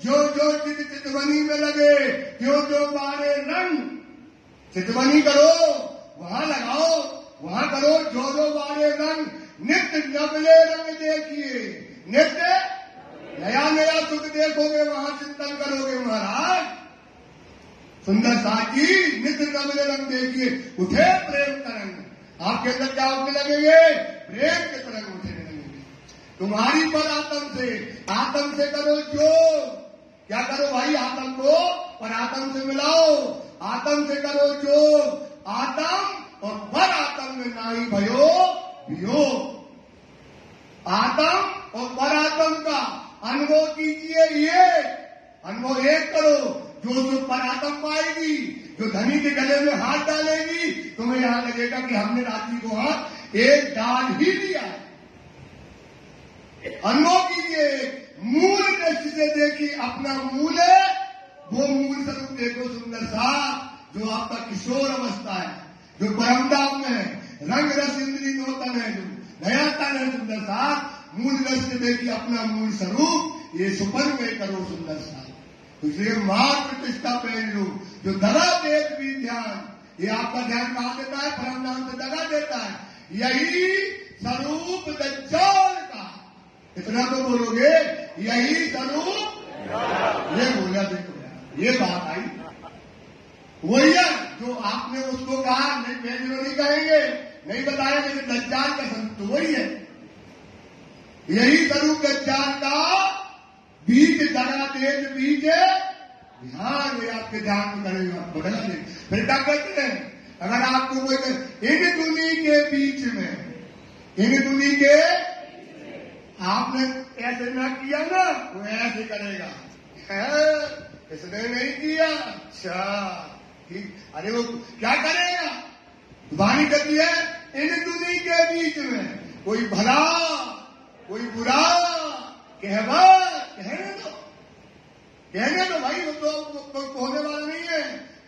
जो जो चित चितवनी में लगे, जो जो बारे रंग। चितवनी करो, वहां लगाओ, वहां करो जो जो बारे रंग। नित्य नवले रंग देखिए, नित्य नया नया सुख देखोगे, वहां चिंतन करोगे महाराज। सुंदर साथी नित्य नवले रंग देखिए, उठे प्रेम तरंग। आपके अंदर क्या उठने लगेंगे? प्रेम के तरंग उठने लगेंगे तुम्हारी पर। आत्म से करो जो। क्या करो भाई? आत्म को पर आत्म से मिलाओ। आत्म से करो जो, आत्म और पर आत्म में नाही भयो भियो। आत्म और पर आत्म का अनुभव कीजिए। ये अनुभव एक करो, जो परात्म पाएगी, जो धनी के गले में हाथ डालेगी, तुम्हें यहां लगेगा कि हमने रात्रि को हाथ एक डाल ही दिया है। अनुभव कीजिए, मूल दृष्टि से देखिए अपना मूल है, वो मूल स्वरूप देखो। सुंदर सा जो आपका किशोर अवस्था है, जो परमधाम में है, रंग रस इंद्रिय नूतन है, जो नयातन है। सुंदर सा मूल दृष्टि से देखिए अपना मूल स्वरूप। ये सुपन में करो सुंदर सा। इसलिए मार प्रतिष्ठा पहन लो, जो दगा देत भी ध्यान। ये आपका ध्यान कहां देता है? परम नाम से दगा देता है। यही स्वरूप दज्जाल का। इतना तो बोलोगे, यही स्वरूप। ये बोला देखो, ये बात आई। वही है जो आपने उसको कहा, नहीं पहन लो नहीं कहेंगे, नहीं बताया, लेकिन दज्जाल का संत वही है। यही स्वरूप दज्जाल का बीज जगा तेज बीज ध्यान में आपके ध्यान में करेगा बदला दे। फिर क्या कहते हैं, अगर आपको कोई इन दुनी के बीच में, इन दुनी के आपने ऐसे ना किया ना वो ऐसे करेगा, इसने नहीं किया, अच्छा ठीक, अरे वो क्या करेगा, वाणी कहती है इन दुनी के बीच में कोई भला कोई बुरा कहने दो भाई, वो तो होने वाला नहीं है,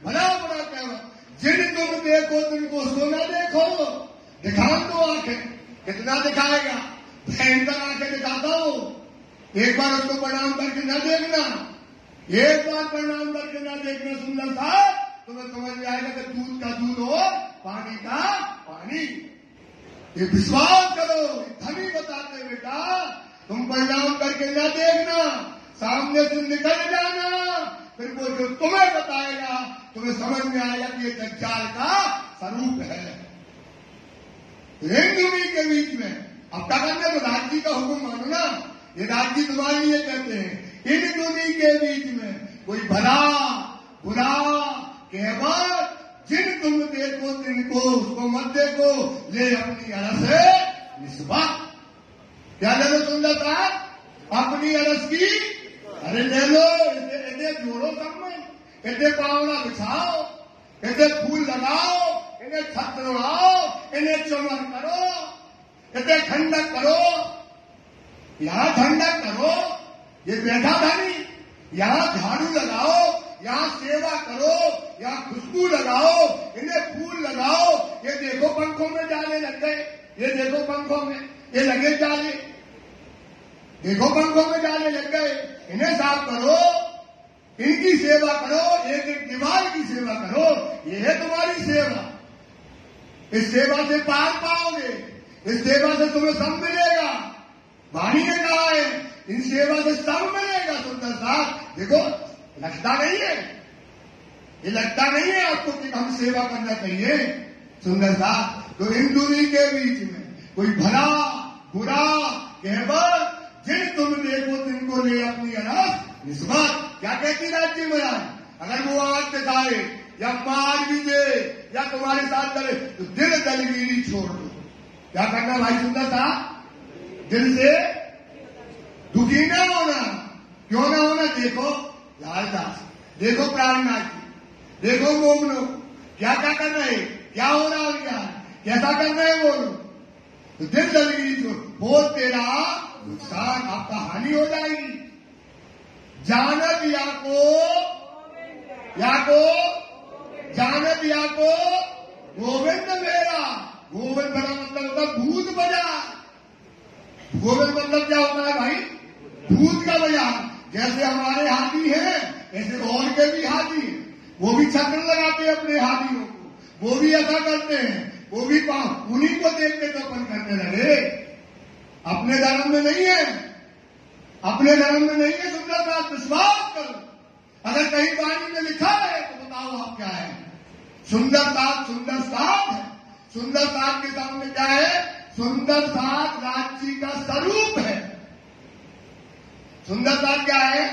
भला बुरा कहवा। जिन तुम देखो तुमको सोना देखो, दिखा दो आंखें, कितना दिखाएगा, भयंकर आंखें दिखाता हो, एक बार उसको प्रणाम करके न देखना, एक बार प्रणाम करके न देखना, सुंदर था तुम्हें समझ में आएगा कि दूध का दूध हो, पानी का पानी। ये विश्वास करो, धनी बताते बेटा, तुम प्रणाम करके न देखना, सामने से निकल जाना, फिर वो जो तुम्हें बताएगा तुम्हें समझ में आएगा कि ये दज्जाल का स्वरूप है। इन दुनी के बीच में अब क्या करना है, तो राज्य का हुक्म मानो ना, ये राज्य तुम्हारे लिए कहते हैं, इन दुनी के बीच में कोई भला बुरा कहवत, जिन तुम देखो तिनको उसको मत देखो, ले अपनी अरस है निस्बत। क्या ले लो सुंदर साहब, अपनी अरस की, अरे ले लो, इसे जोड़ो सब में, इसे पावड़ा बिछाओ, इसे फूल लगाओ, इन्हें छत उड़ाओ, इन्हें चमर करो, इसे ठंडक करो, यहां ठंडक करो, ये बैठा था नहीं, यहां झाड़ू लगाओ, यहां सेवा करो, यहां खुशबू लगाओ, इन्हें फूल लगाओ, ये देखो पंखों में जाले लग गए, ये देखो पंखों में ये लगे जाले, देखो पंखों में जाले लग गए, इन्हें साफ करो, इनकी सेवा करो, एक एक दीवार की सेवा करो, ये है तुम्हारी सेवा। इस सेवा से पार पाओगे, इस सेवा से तुम्हें सब मिलेगा। वाणी ने कहा है इन सेवा से सब मिलेगा। सुंदर साहब देखो, लगता नहीं है, ये लगता नहीं है आपको कि हम सेवा करना चाहिए। सुंदर साहब तो इन दुनी के बीच में कोई भला बुरा कहवत, जिन तुम देखो तिनको ले अपनी अरस निस्बत। क्या कहती राज्य महाराज, अगर वो आंख दिखाए या मार भी दे या तुम्हारे साथ करे तो दिल दलगीरी छोड़ दो। क्या करना भाई सुंदर साहब, दिल से दुखी ना होना। क्यों ना होना, देखो लालदास, देखो प्राणनाथ जी, देखो मोमनो क्या क्या कर रहे, क्या हो रहा है उनका, कैसा कर रहे हैं वो लोग, तो दिल दलगीरी छोड़, वो तेरा नुकसान, आपका हानि हो जाएगी। जानत याको गोविंद मेरा, गोविंद बड़ा मतलब होता है भूत बाजार। गोविंद मतलब क्या होता है भाई, भूत का बाजार। जैसे हमारे हाथी हैं ऐसे और के भी हाथी हैं, वो भी छत्र लगाते हैं अपने हाथियों को, वो भी ऐसा करते हैं, वो भी उन्हीं को देख के तो अपन करने लगे। अपने धर्म में नहीं है, अपने धर्म में नहीं है। सुंदर साथ विश्वास करो, अगर कहीं वाणी में लिखा है तो बताओ आप क्या है। सुंदर साथ है, सुंदर साथ के सामने क्या है, सुंदर साथ राज्य का स्वरूप है। सुंदर साथ क्या है,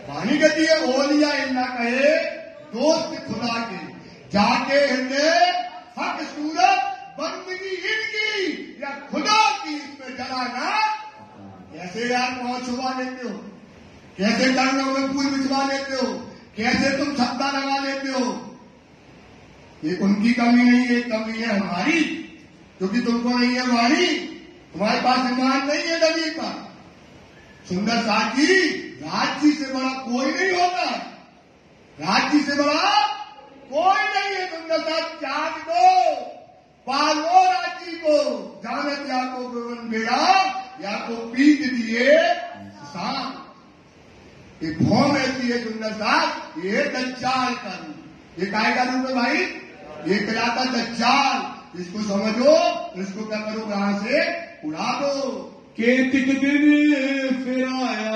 वाणी कहती है ओलिया इल्ला कहे दोस्त खुदा के, जाके हृदय हक सूरत बंदगी इनकी या खुदा की इसमें जलाना। कैसे यार पांव छुपा लेते हो, कैसे चरणों में फूल बिछवा लेते हो, कैसे तुम छत्ता लगा लेते हो। ये उनकी कमी नहीं है, कमी है हमारी, क्योंकि तुमको नहीं है वाणी, तुम्हारे पास ईमान नहीं है नबी का। सुंदर साथी, राज्य से बड़ा कोई नहीं होता, राज्य से बड़ा कोई नहीं है। सुंदर साथ त्याग दो, पालो राज्य को, जानत या को गोवन बेड़ा या को पीट दिए सांप। ये भौम ऐसी है सुंदर साथ, ये दज्जाल का रूप। ये काय का रूप है भाई, ये कहलाता दज्जाल। इसको समझो, इसको क्या करो, कहां से उड़ा दो। केतिक दिन फिर आया,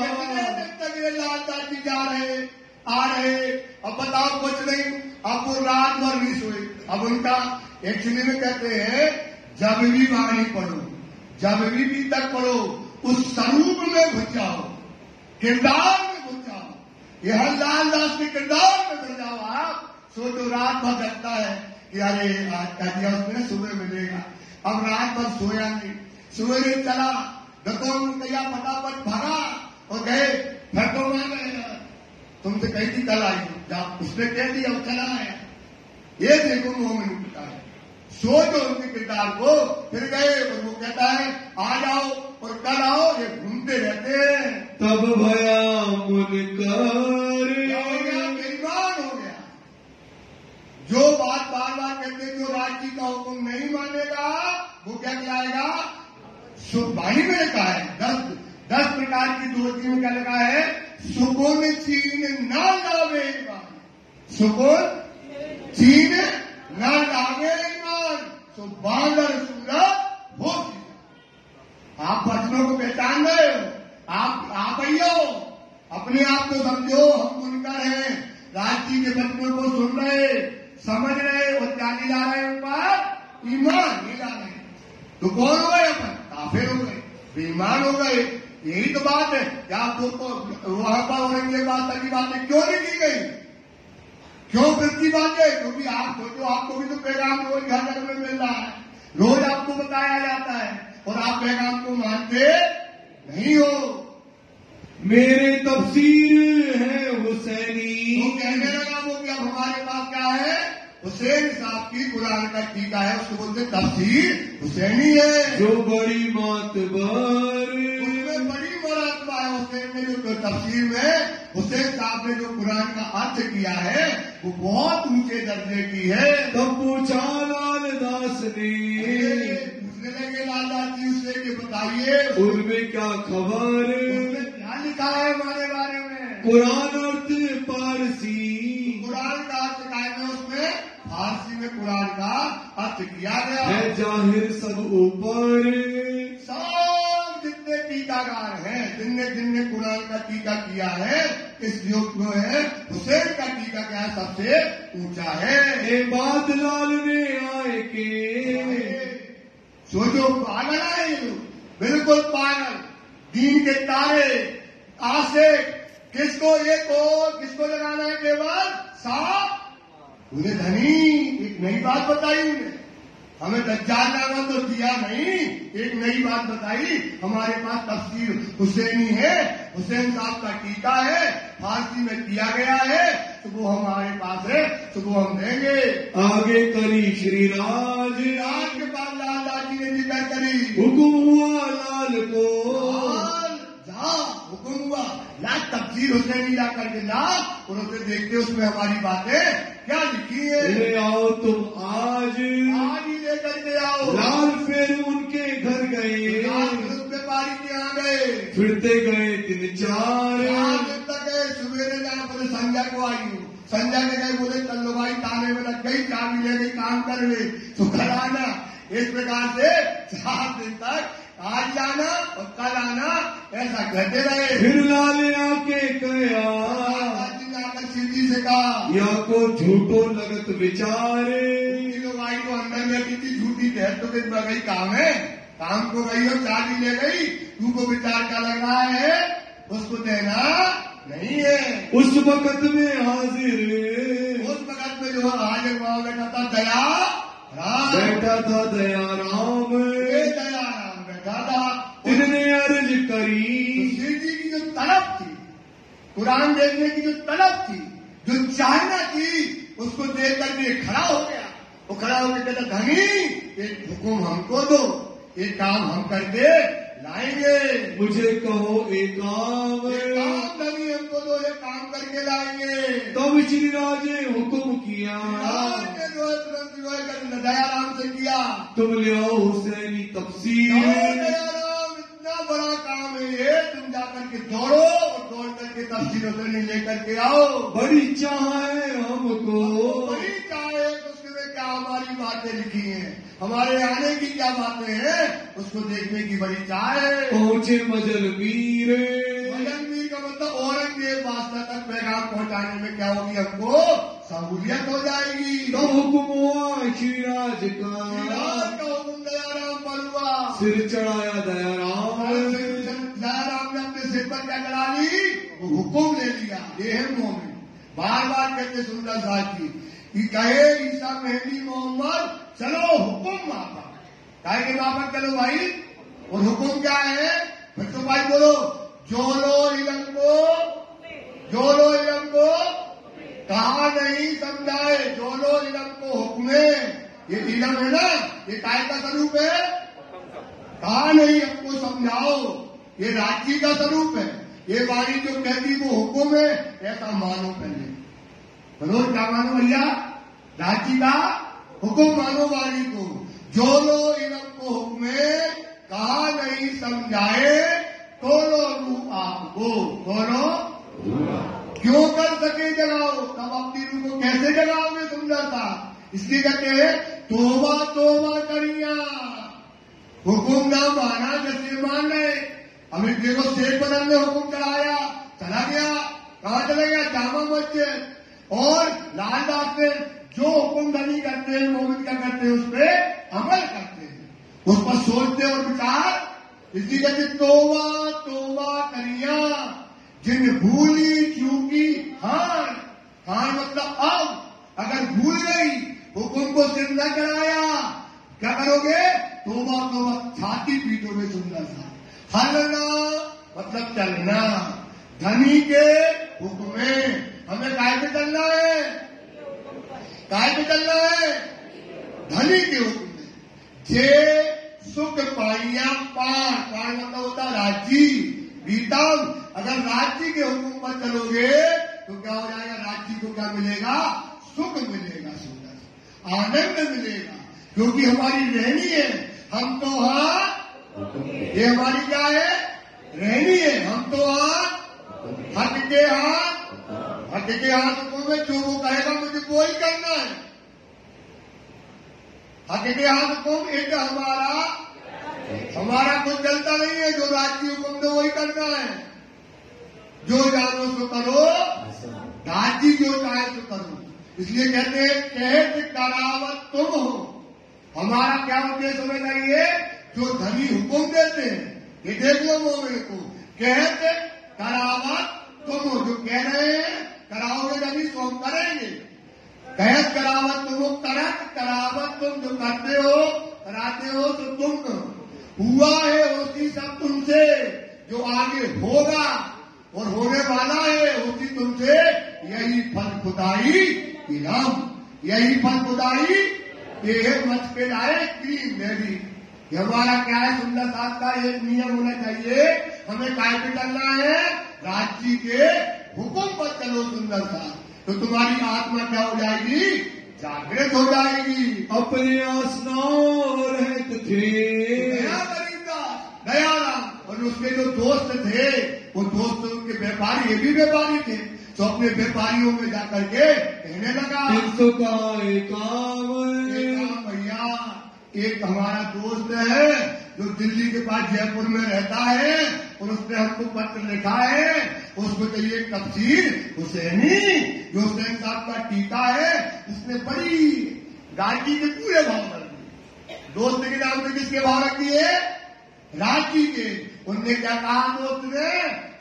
कितने दिन तक ये लालदास जी जा रहे आ रहे, अब बताओ कुछ नहीं, अब वो रात भर नहीं सोए। अब उनका एक्चुअली में कहते हैं जब भी वाणी पढ़ो, जब भी तक पढ़ो उस स्वरूप में घुस जाओ, किरदार में घुस जाओ। ये हरलाल दास के किरदार में घुस जाओ आप। सोचो रात भर लगता है कि अरे आज कह दिया उसने सुबह मिलेगा, अब रात भर सोया नहीं, सवेरे चला दकोन गया, फटाफट भागा और गए, फिर तो मांगे तुमसे कही थी कल आई, जब उसने कह दिया वो चला आया। ये देखो मोमिन पिता है, सोचो उनके किरदार को। फिर गए और वो कहता है आ जाओ और कल आओ, ये घूमते रहते हैं। तब भया मुनकर, क्या हो गया? बेईमान हो गया। जो बात बार बार कहते जो राज्य का हुक्म नहीं मानेगा वो क्या कहलाएगा? सुबानी में लिखा है 10 प्रकार की दोस्ती में क्या लिखा है? सुकुन चीन ना लावे ईमान, सुकुन चीन ना लावे ईमान, सो बांगर सूरा हो। आप वचनों को पहचान रहे हो, आप आइयो, अपने आप को समझो हम मुनकर हैं, राज्य के वचनों को सुन रहे, समझ रहे और क्या नहीं ला रहे उन पर? ईमान नहीं ला रहे। तो कौन हो गए? अपन काफिर हो गए, बेईमान हो गए। यही तो बात है कि आप दोस्तों वहां पर औरंगजेब की बातें क्यों नहीं की गई? क्यों वृत्ति बातें? क्योंकि आप सोचो आपको भी तो पैगाम रोज घर घर में मिल रहा है, रोज आपको बताया जाता है और आप पैगाम को मानते नहीं हो। मेरे तफसीर है हुसैनी। वो कहने लगा वो कि अब हमारे पास क्या है? हुसैन साहब की कुरान का टीका है, उसको बोलते तफसीर हुसैनी है, जो बड़ी मातबर, उसमें बड़ी मरातबा है। हुसैन ने जो तफसीर में हुसैन साहब ने जो कुरान का अर्थ किया है वो बहुत ऊंचे दर्जे की है। तब पूछा लाल दास ने, पूछने लगे लाल दास जी उससे कि बताइए उनमें क्या खबर? उसमें क्या लिखा है हमारे बारे में? कुरान अर्थ पारसी, कुरान का अर्थ क्या है? उसमें फारसी में कुरान का अर्थ किया गया है जाहिर सब ऊपर। सब जितने टीकाकार हैं, जिनने कुरान का टीका किया है, इस युग में है हुसैन का टीका क्या है? सबसे ऊंचा है। ए बात लाल ने आए के, सोचो पागल है ये लोग, बिल्कुल पागल। दीन के तारे आसे किसको किसको लगाना है? केवल साफ। उन्हें धनी एक नई बात बताई, उन्हें हमें दज्जाल नामा तो दिया नहीं, एक नई बात बताई। हमारे पास तफसीर हुसैनी है, हुसैन साहब का टीका है, फारसी में किया गया है, तो वो हमारे पास है, तो वो हम देंगे। आगे करी श्री राज, आज के बाद लाल दास जी ने जिक्र करी, हुक्म हुआ लाल को, जा हुक्म हुआ ला तफसीर हुसैनी ला करके ला, और उसे देखते उसमें हमारी बातें क्या लिखी है। ले आओ तुम आज ही लेकर के आओ। लाल फिर उनके घर गए, व्यापारी के यहाँ गए, फिरते गए 3-4 तक गए। सवेरे जाए बोले संजय को आई हूँ, संजय के गए बोले चल लो भाई, ताने में लग गई, चाबी ले गई, काम कर ले तो कल आना। इस प्रकार से 4 दिन तक आज जाना और कल आना ऐसा कहते रहे। फिर लाले आके कहा, आकर सीधी से कहा, या को झूठो लगत विचारे, भाई को अंदर में की थी झूठी कह तो दिन में गई काम है, काम को गई हो, चाबी ले गई, तू को विचार क्या लग रहा है? उसको देना नहीं है। उस वक्त में हाजिर, उस वक्त में जो हाजिर वहां बैठा था दया राम, बैठा था दया राम, दया राम बैठा था। तिन्ने अर्ज करी, शिव जी की जो तलब थी, कुरान देखने की जो तलब थी, जो चाहना थी, उसको देख करके खड़ा हो गया। वो खड़ा होकर कहता धनी एक हुक्म हमको दो, एक काम हम करके लाएंगे। मुझे कहो एक काम धनी हमको दो, एक काम करके लाएंगे। तब श्री राजे हुक्म किया, दयाराम से किया, तुम ले आओ हुसैनी तफसीर। दयाराम इतना बड़ा काम है ये, तुम जाकर के दौड़ो और दौड़ करके तफसीर हुसैनी लेकर के आओ। बड़ी चाह है हमको, बड़ी चाह है, उसमें क्या हमारी बातें लिखी हैं, हमारे आने की क्या बातें हैं, उसको देखने की बड़ी चाह है। पहुंचे मजलमीर, मजलमीर का मतलब औरंगजेब वास्ता तक पैगाम पहुंचाने में क्या होगी? हमको सहूलियत हो जाएगी। तो हुक्म हुआ श्रीराज का, श्रीराज का हुक्म दयाराम पर हुआ, सिर चढ़ाया दयाराम। दयाराम ने अपने सिर पर क्या चढ़ा ली? वो हुक्म ले लिया। ये है मोमिन। बार बार कहते सुंदर साथ की कहे ईसा मेहदी मोहम्मद चलो हुक्म माफा, कहे कि माफा चलो भाई। और हुक्म क्या है? फिर तो भाई बोलो, जो लो इलम को कहा नहीं समझाए, जो लो इलम को हुक्मे। ये इलम है ना, ये काय का स्वरूप है? कहा नहीं हमको समझाओ, ये राज्य का स्वरूप है। ये वाणी जो कहती वो हुक्म है, ऐसा मानो पहले। बोलो क्या मानो भैया? राज्य का हुक्म मानो वाणी को। जो लो इलम को हुक्मे कहा नहीं समझाए, तो लो रूह आपको, तो लो क्यों कर सके जगाओ। तब अपनी रूह को कैसे जगाओगे? सुंदरता इसलिए कहते हैं तोबा तोबा करिया। हुक्म ना माना जैसे मान रहे। अभी देखो शेख बदल ने हुक्म चलाया, चला गया। कहाँ चला गया? जामा मस्जिद। और लालबाग से जो हुक्म धनी करते हैं, मोमिन क्या करते हैं? उस पर अमल करते हैं, उस पर सोचते और विचार। इसलिए कहते तोबा तोबा करिया जिन भूली चूकी हार। हार मतलब अब अगर भूल गई, हुक्म को सिर न चढ़ाया, क्या करोगे? तोबा तोबा छाती पीटोगे। सुंदर सा हलना मतलब चलना। धनी के हुक्म में हमें काय पे चलना है? काय पे चलना है? धनी के हुक्म में। जे सुख पाइया पार, पार मतलब होता राज्य बीतम। अगर राज्य के हुक्म पर चलोगे तो क्या हो जाएगा? राज्य को क्या मिलेगा? सुख मिलेगा, सुंदर आनंद मिलेगा। क्योंकि हमारी रहनी है, हम तो हाँ, ये हमारी क्या है? रहनी है। हम तो हाँ हट के हाथ को में जो वो कहेगा मुझे वो ही करना है। हट के हाथ को एक हमारा कुछ चलता नहीं है। जो राज्य हुक्म दो वही करना है। जो जानो सो करो, राज्य जो चाहे सो करो। इसलिए कहते हैं कहत करावत तुम हो। हमारा क्या उद्देश्य होना चाहिए? जो धनी हुक्म देते हैं, ये देख लो मोमिन को, कहत करावत तुम हो। जो कह रहे हैं कराओगे धनी तो हम करेंगे। कहत करावत तुम हो, करत करावत तुम जो करते हो, कराते हो तो तुम करो। हुआ है होती सब तुमसे, जो आगे होगा और होने वाला है होती तुमसे। यही फल खुदाई इनाम, यही फल खुदाई। ये है मच पे लाए क्रीम मेरी। हमारा क्या है? सुंदर साथ का एक नियम होना चाहिए। हमें काय पे चलना है? राज्य के हुक्म पर चलो। सुंदर साथ तो तुम्हारी आत्मा क्या हो जाएगी? जागृत हो जाएगी। अपने आसनाओं रहत थे दयाराम। और उसके जो दोस्त थे, वो दोस्त उनके व्यापारी, ये भी व्यापारी थे। तो अपने व्यापारियों में जाकर के कहने लगा भैया, एक हमारा दोस्त है जो दिल्ली के पास जयपुर में रहता है, और उसने हमको पत्र लिखा है। उसको चाहिए तफसीर हुसैनी, जो हुसैन साहब का टीका है। उसने बड़ी गाड़ी के पूरे भाव कर दिए। दोस्त के नाम से किसके भाव रख दिए? रांची के। उनने क्या कहा? दोस्त ने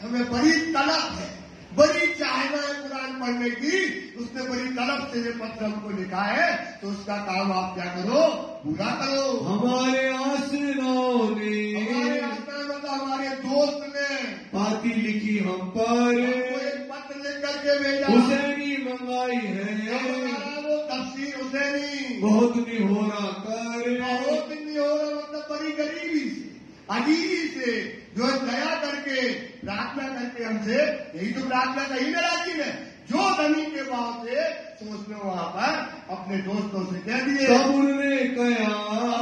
हमें बड़ी तलब है, बड़ी चाहना है कुरान पढ़ने की। उसने बड़ी तलब से ये पत्र हमको लिखा है, तो उसका काम आप क्या करो? पूरा करो। हमारे आसनाओं ने, हमारे आसना मतलब हमारे दोस्त ने पाती लिखी हम पर, एक पत्र लिख करके भेजा। हुसैनी मंगाई है, वो तफसीर हुसैनी। बहुत निहोरा कर, बहुत निहोरा मतलब बड़ी गरीबी से, अजीबी से, जो दया करके प्रार्थना करके हमसे, यही तो प्रार्थना का ही नाराजी है। जो धनी के भाव से सोचने वहां पर अपने दोस्तों से कह दिए। तब उन्होंने कहा,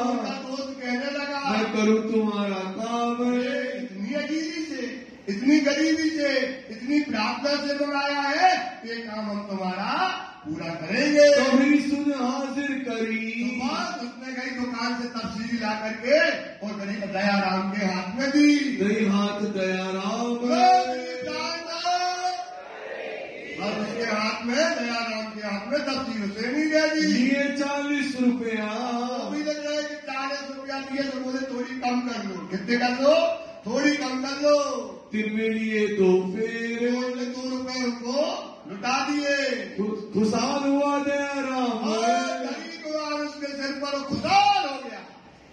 उनका दोस्त कहने लगा मैं करूं तुम्हारा काम। इतनी अजीबी से, इतनी गरीबी से, इतनी प्रार्थना से मंगाया है, ये काम हम तुम्हारा पूरा करेंगे। कभी सुन हाजिर करी, उसने गई दुकान से तफसीली ला करके और गरीब दयाराम के हाथ में दी। दई हाथ दयाराम, और उसके हाथ में, दयाराम के हाथ में तफसील हुसैनी दे दी। लिए 40 रुपया। अभी लग रहा है कि 40 रुपया दिए तो बोले कितने कर लो, थोड़ी कम कर लो। तिरमिलिए तो फिर 2 रुपए उनको लुटा दिए। खुशहाल हुआ दयाराम, और धनी को आज उसके सिर पर खुशहाल हो गया,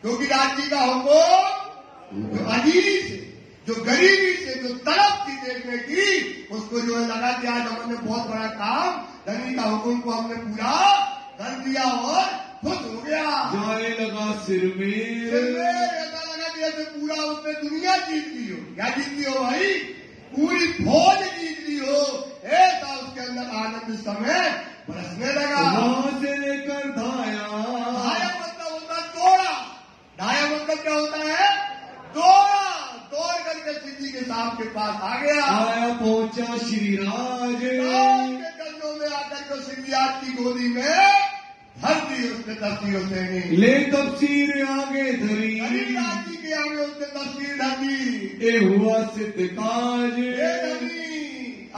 क्योंकि राज्य का हुक्म जो अजीज से, जो गरीबी से, जो तड़प थी देखने की, उसको जो है लगा कि आज हमने बहुत बड़ा काम, धनी का हुक्म को हमने पूरा कर दिया और खुश हो गया। जाए लगा सिर में ऐसा लगा कि जैसे पूरा उसने दुनिया जीत ली हो। क्या जीत ली हो भाई? पूरी फौज जीत ली हो। ऐसा उसके अंदर आनंद समय बरसने लगा। वहां से लेकर धाया मतलब होता है दौड़ा। धाया मतलब क्या होता है? दौड़ा। दौड़ करके सिद्धि के साहब के पास आ गया। आया पहुंचा श्री राज के चरणों में आकर के सिद्धियात की गोदी में धर दी उसने तस्वीर हुसैनी। ले तफसीर आगे धरी, राजी के आगे उसने तस्वीर धर दी। ए हुआ सिद्ध काज,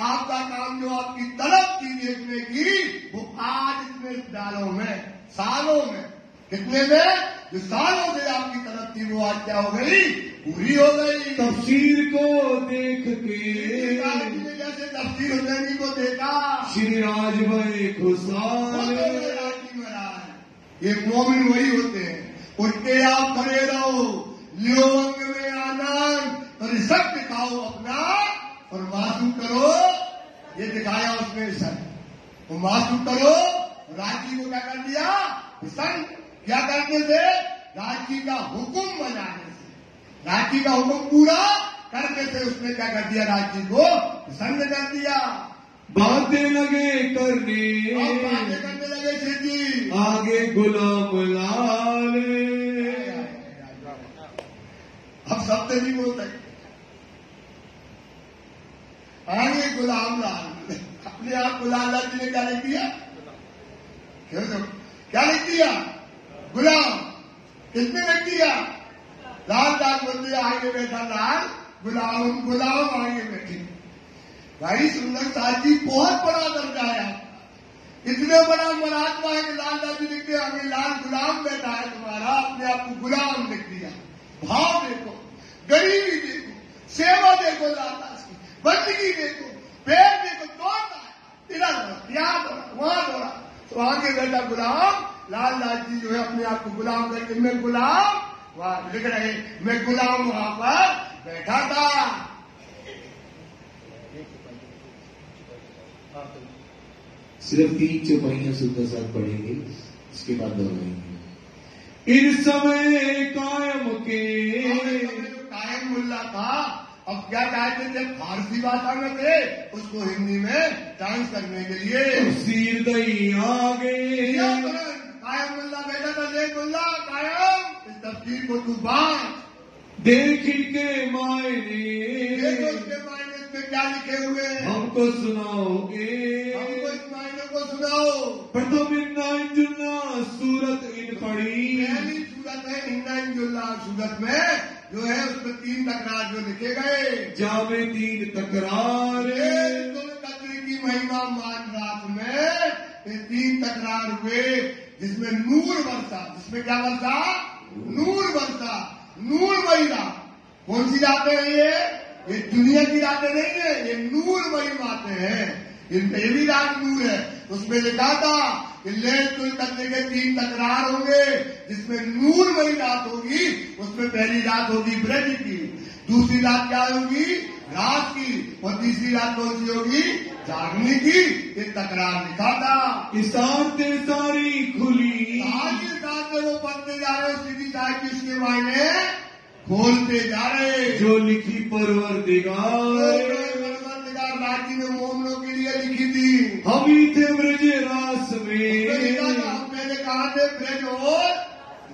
आपका काम जो आपकी तलब थी देखने की, वो आज इतने सालों में कितने में, जो सालों से आपकी तलब थी, वो आज क्या हो गई? पूरी हो गई। तफसीर को देख के जैसे तफसीर हुसैनी को देखा, श्री राज भाई खुशहाल। एक मोमिन वही होते हैं, उनके आप खड़े रहो, लियो अंग में आनंद और सब दिखाओ अपना और मासूम करो। ये दिखाया उसने सन, तो मासूम करो। राजी को क्या कर दिया? सन क्या करने से? राजी का हुक्म बनाने से, राजी का हुक्म पूरा करने से उसने क्या कर दिया? राजी को संग कर दिया। बातें लगे करने, बातें करने लगे सिद्धि। आगे गुलाम लाल, अब शब्द नहीं बोल सकते। आगे गुलाम लाल, अपने आप गुलाम लाल जी ने क्या लिख दिया? क्या लिख दिया? गुलाम। किसने लिख दिया? लाल लाल बोल दिया, आगे बैठा लाल, गुलाम गुलाम आगे बैठे। भाई सुंदर साथ जी बहुत बड़ा दर्जा है, इतने बड़ा महात्मा है कि लाल लाल जी लिखते आगे लाल गुलाम बैठा है तुम्हारा, अपने आप को गुलाम लिख दिया। भाव देखो, गरीबी देखो, सेवा देखो, लाल की बंदगी देखो, पैर देखो, दौड़ता है, इधर दौड़ा, यहाँ दौड़ा, वहां दौड़ा, तो आगे बैठा गुलाम। लाल लाल जी जो है अपने आप को गुलाम करके, मैं गुलाम, वहां लिख रहे, मैं गुलाम वहां पर बैठा था। सिर्फ 3 चौपाइयां सुंदर साथ पढ़ेंगे, इसके बाद दोहराएंगे। इन समय कायम के, जो कायम मुल्ला था, अब क्या कहते थे? फारसी भाषा में थे, उसको हिंदी में डांस करने के लिए तफसीर दई आगे। कायम मुल्ला बैठा था, ले मुल्ला कायम, इस तफसीर को तू बांट। देख के मायने, देखो उसके मायने में क्या लिखे हुए हैं, हमको सुनाओगे, हमको इस मायने को सुनाओ। प्रथम इन्ना सूरत इन पढ़ी, पहली सूरत है इन्ना सूरत में जो है उसमें 3 तकरार जो लिखे गए, जामे 3 तकरार, कद्र की महिमा मान रात में ये 3 तकरार हुए, जिसमें नूर बरसा। जिसमें क्या बरसा? नूर बरसा। नूरमयी रात। कौन सी रातें हैं ये दुनिया की रातें नहीं है, ये नूरमयी बातें हैं। इनमें ये भी रात नूर है। उसमें लिखा था कि लैलतुल कद्र के 3 तकरार होंगे, जिसमें नूरमयी रात होगी। उसमें पहली रात होगी ब्रज की, दूसरी रात क्या होगी? रात की, और तीसरी रात कौन सी होगी? जागने की। ये तकरार लिखा था। इसारते सारी खुली, साथ में वो पढ़ते जा रहे हो, सीधी साहब की इसके मायने खोलते जा रहे। जो लिखी परवरदिगार राजी ने मोमनों के लिए लिखी थी। हम ही थे ब्रज रास में, मैंने कहा थे ब्रज और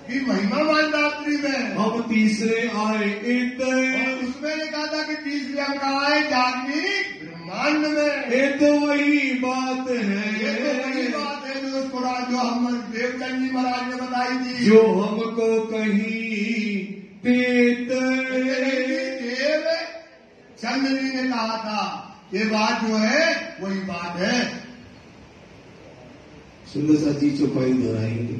की महिमा मानदात्री में। हम तीसरे आए इधर, उसमें लिखा था कि तीसरे हम कहा है जागनी ब्रह्मांड में। ये तो वही बात है, ये तो वही बात है जो कुरान जो हम देवचंद जी महाराज ने बताई थी, जो हमको कहीं देते। देव चंद जी ने कहा था, ये बात जो है वही बात है। सुंदर सा जी चौपाई दोहराएंगे।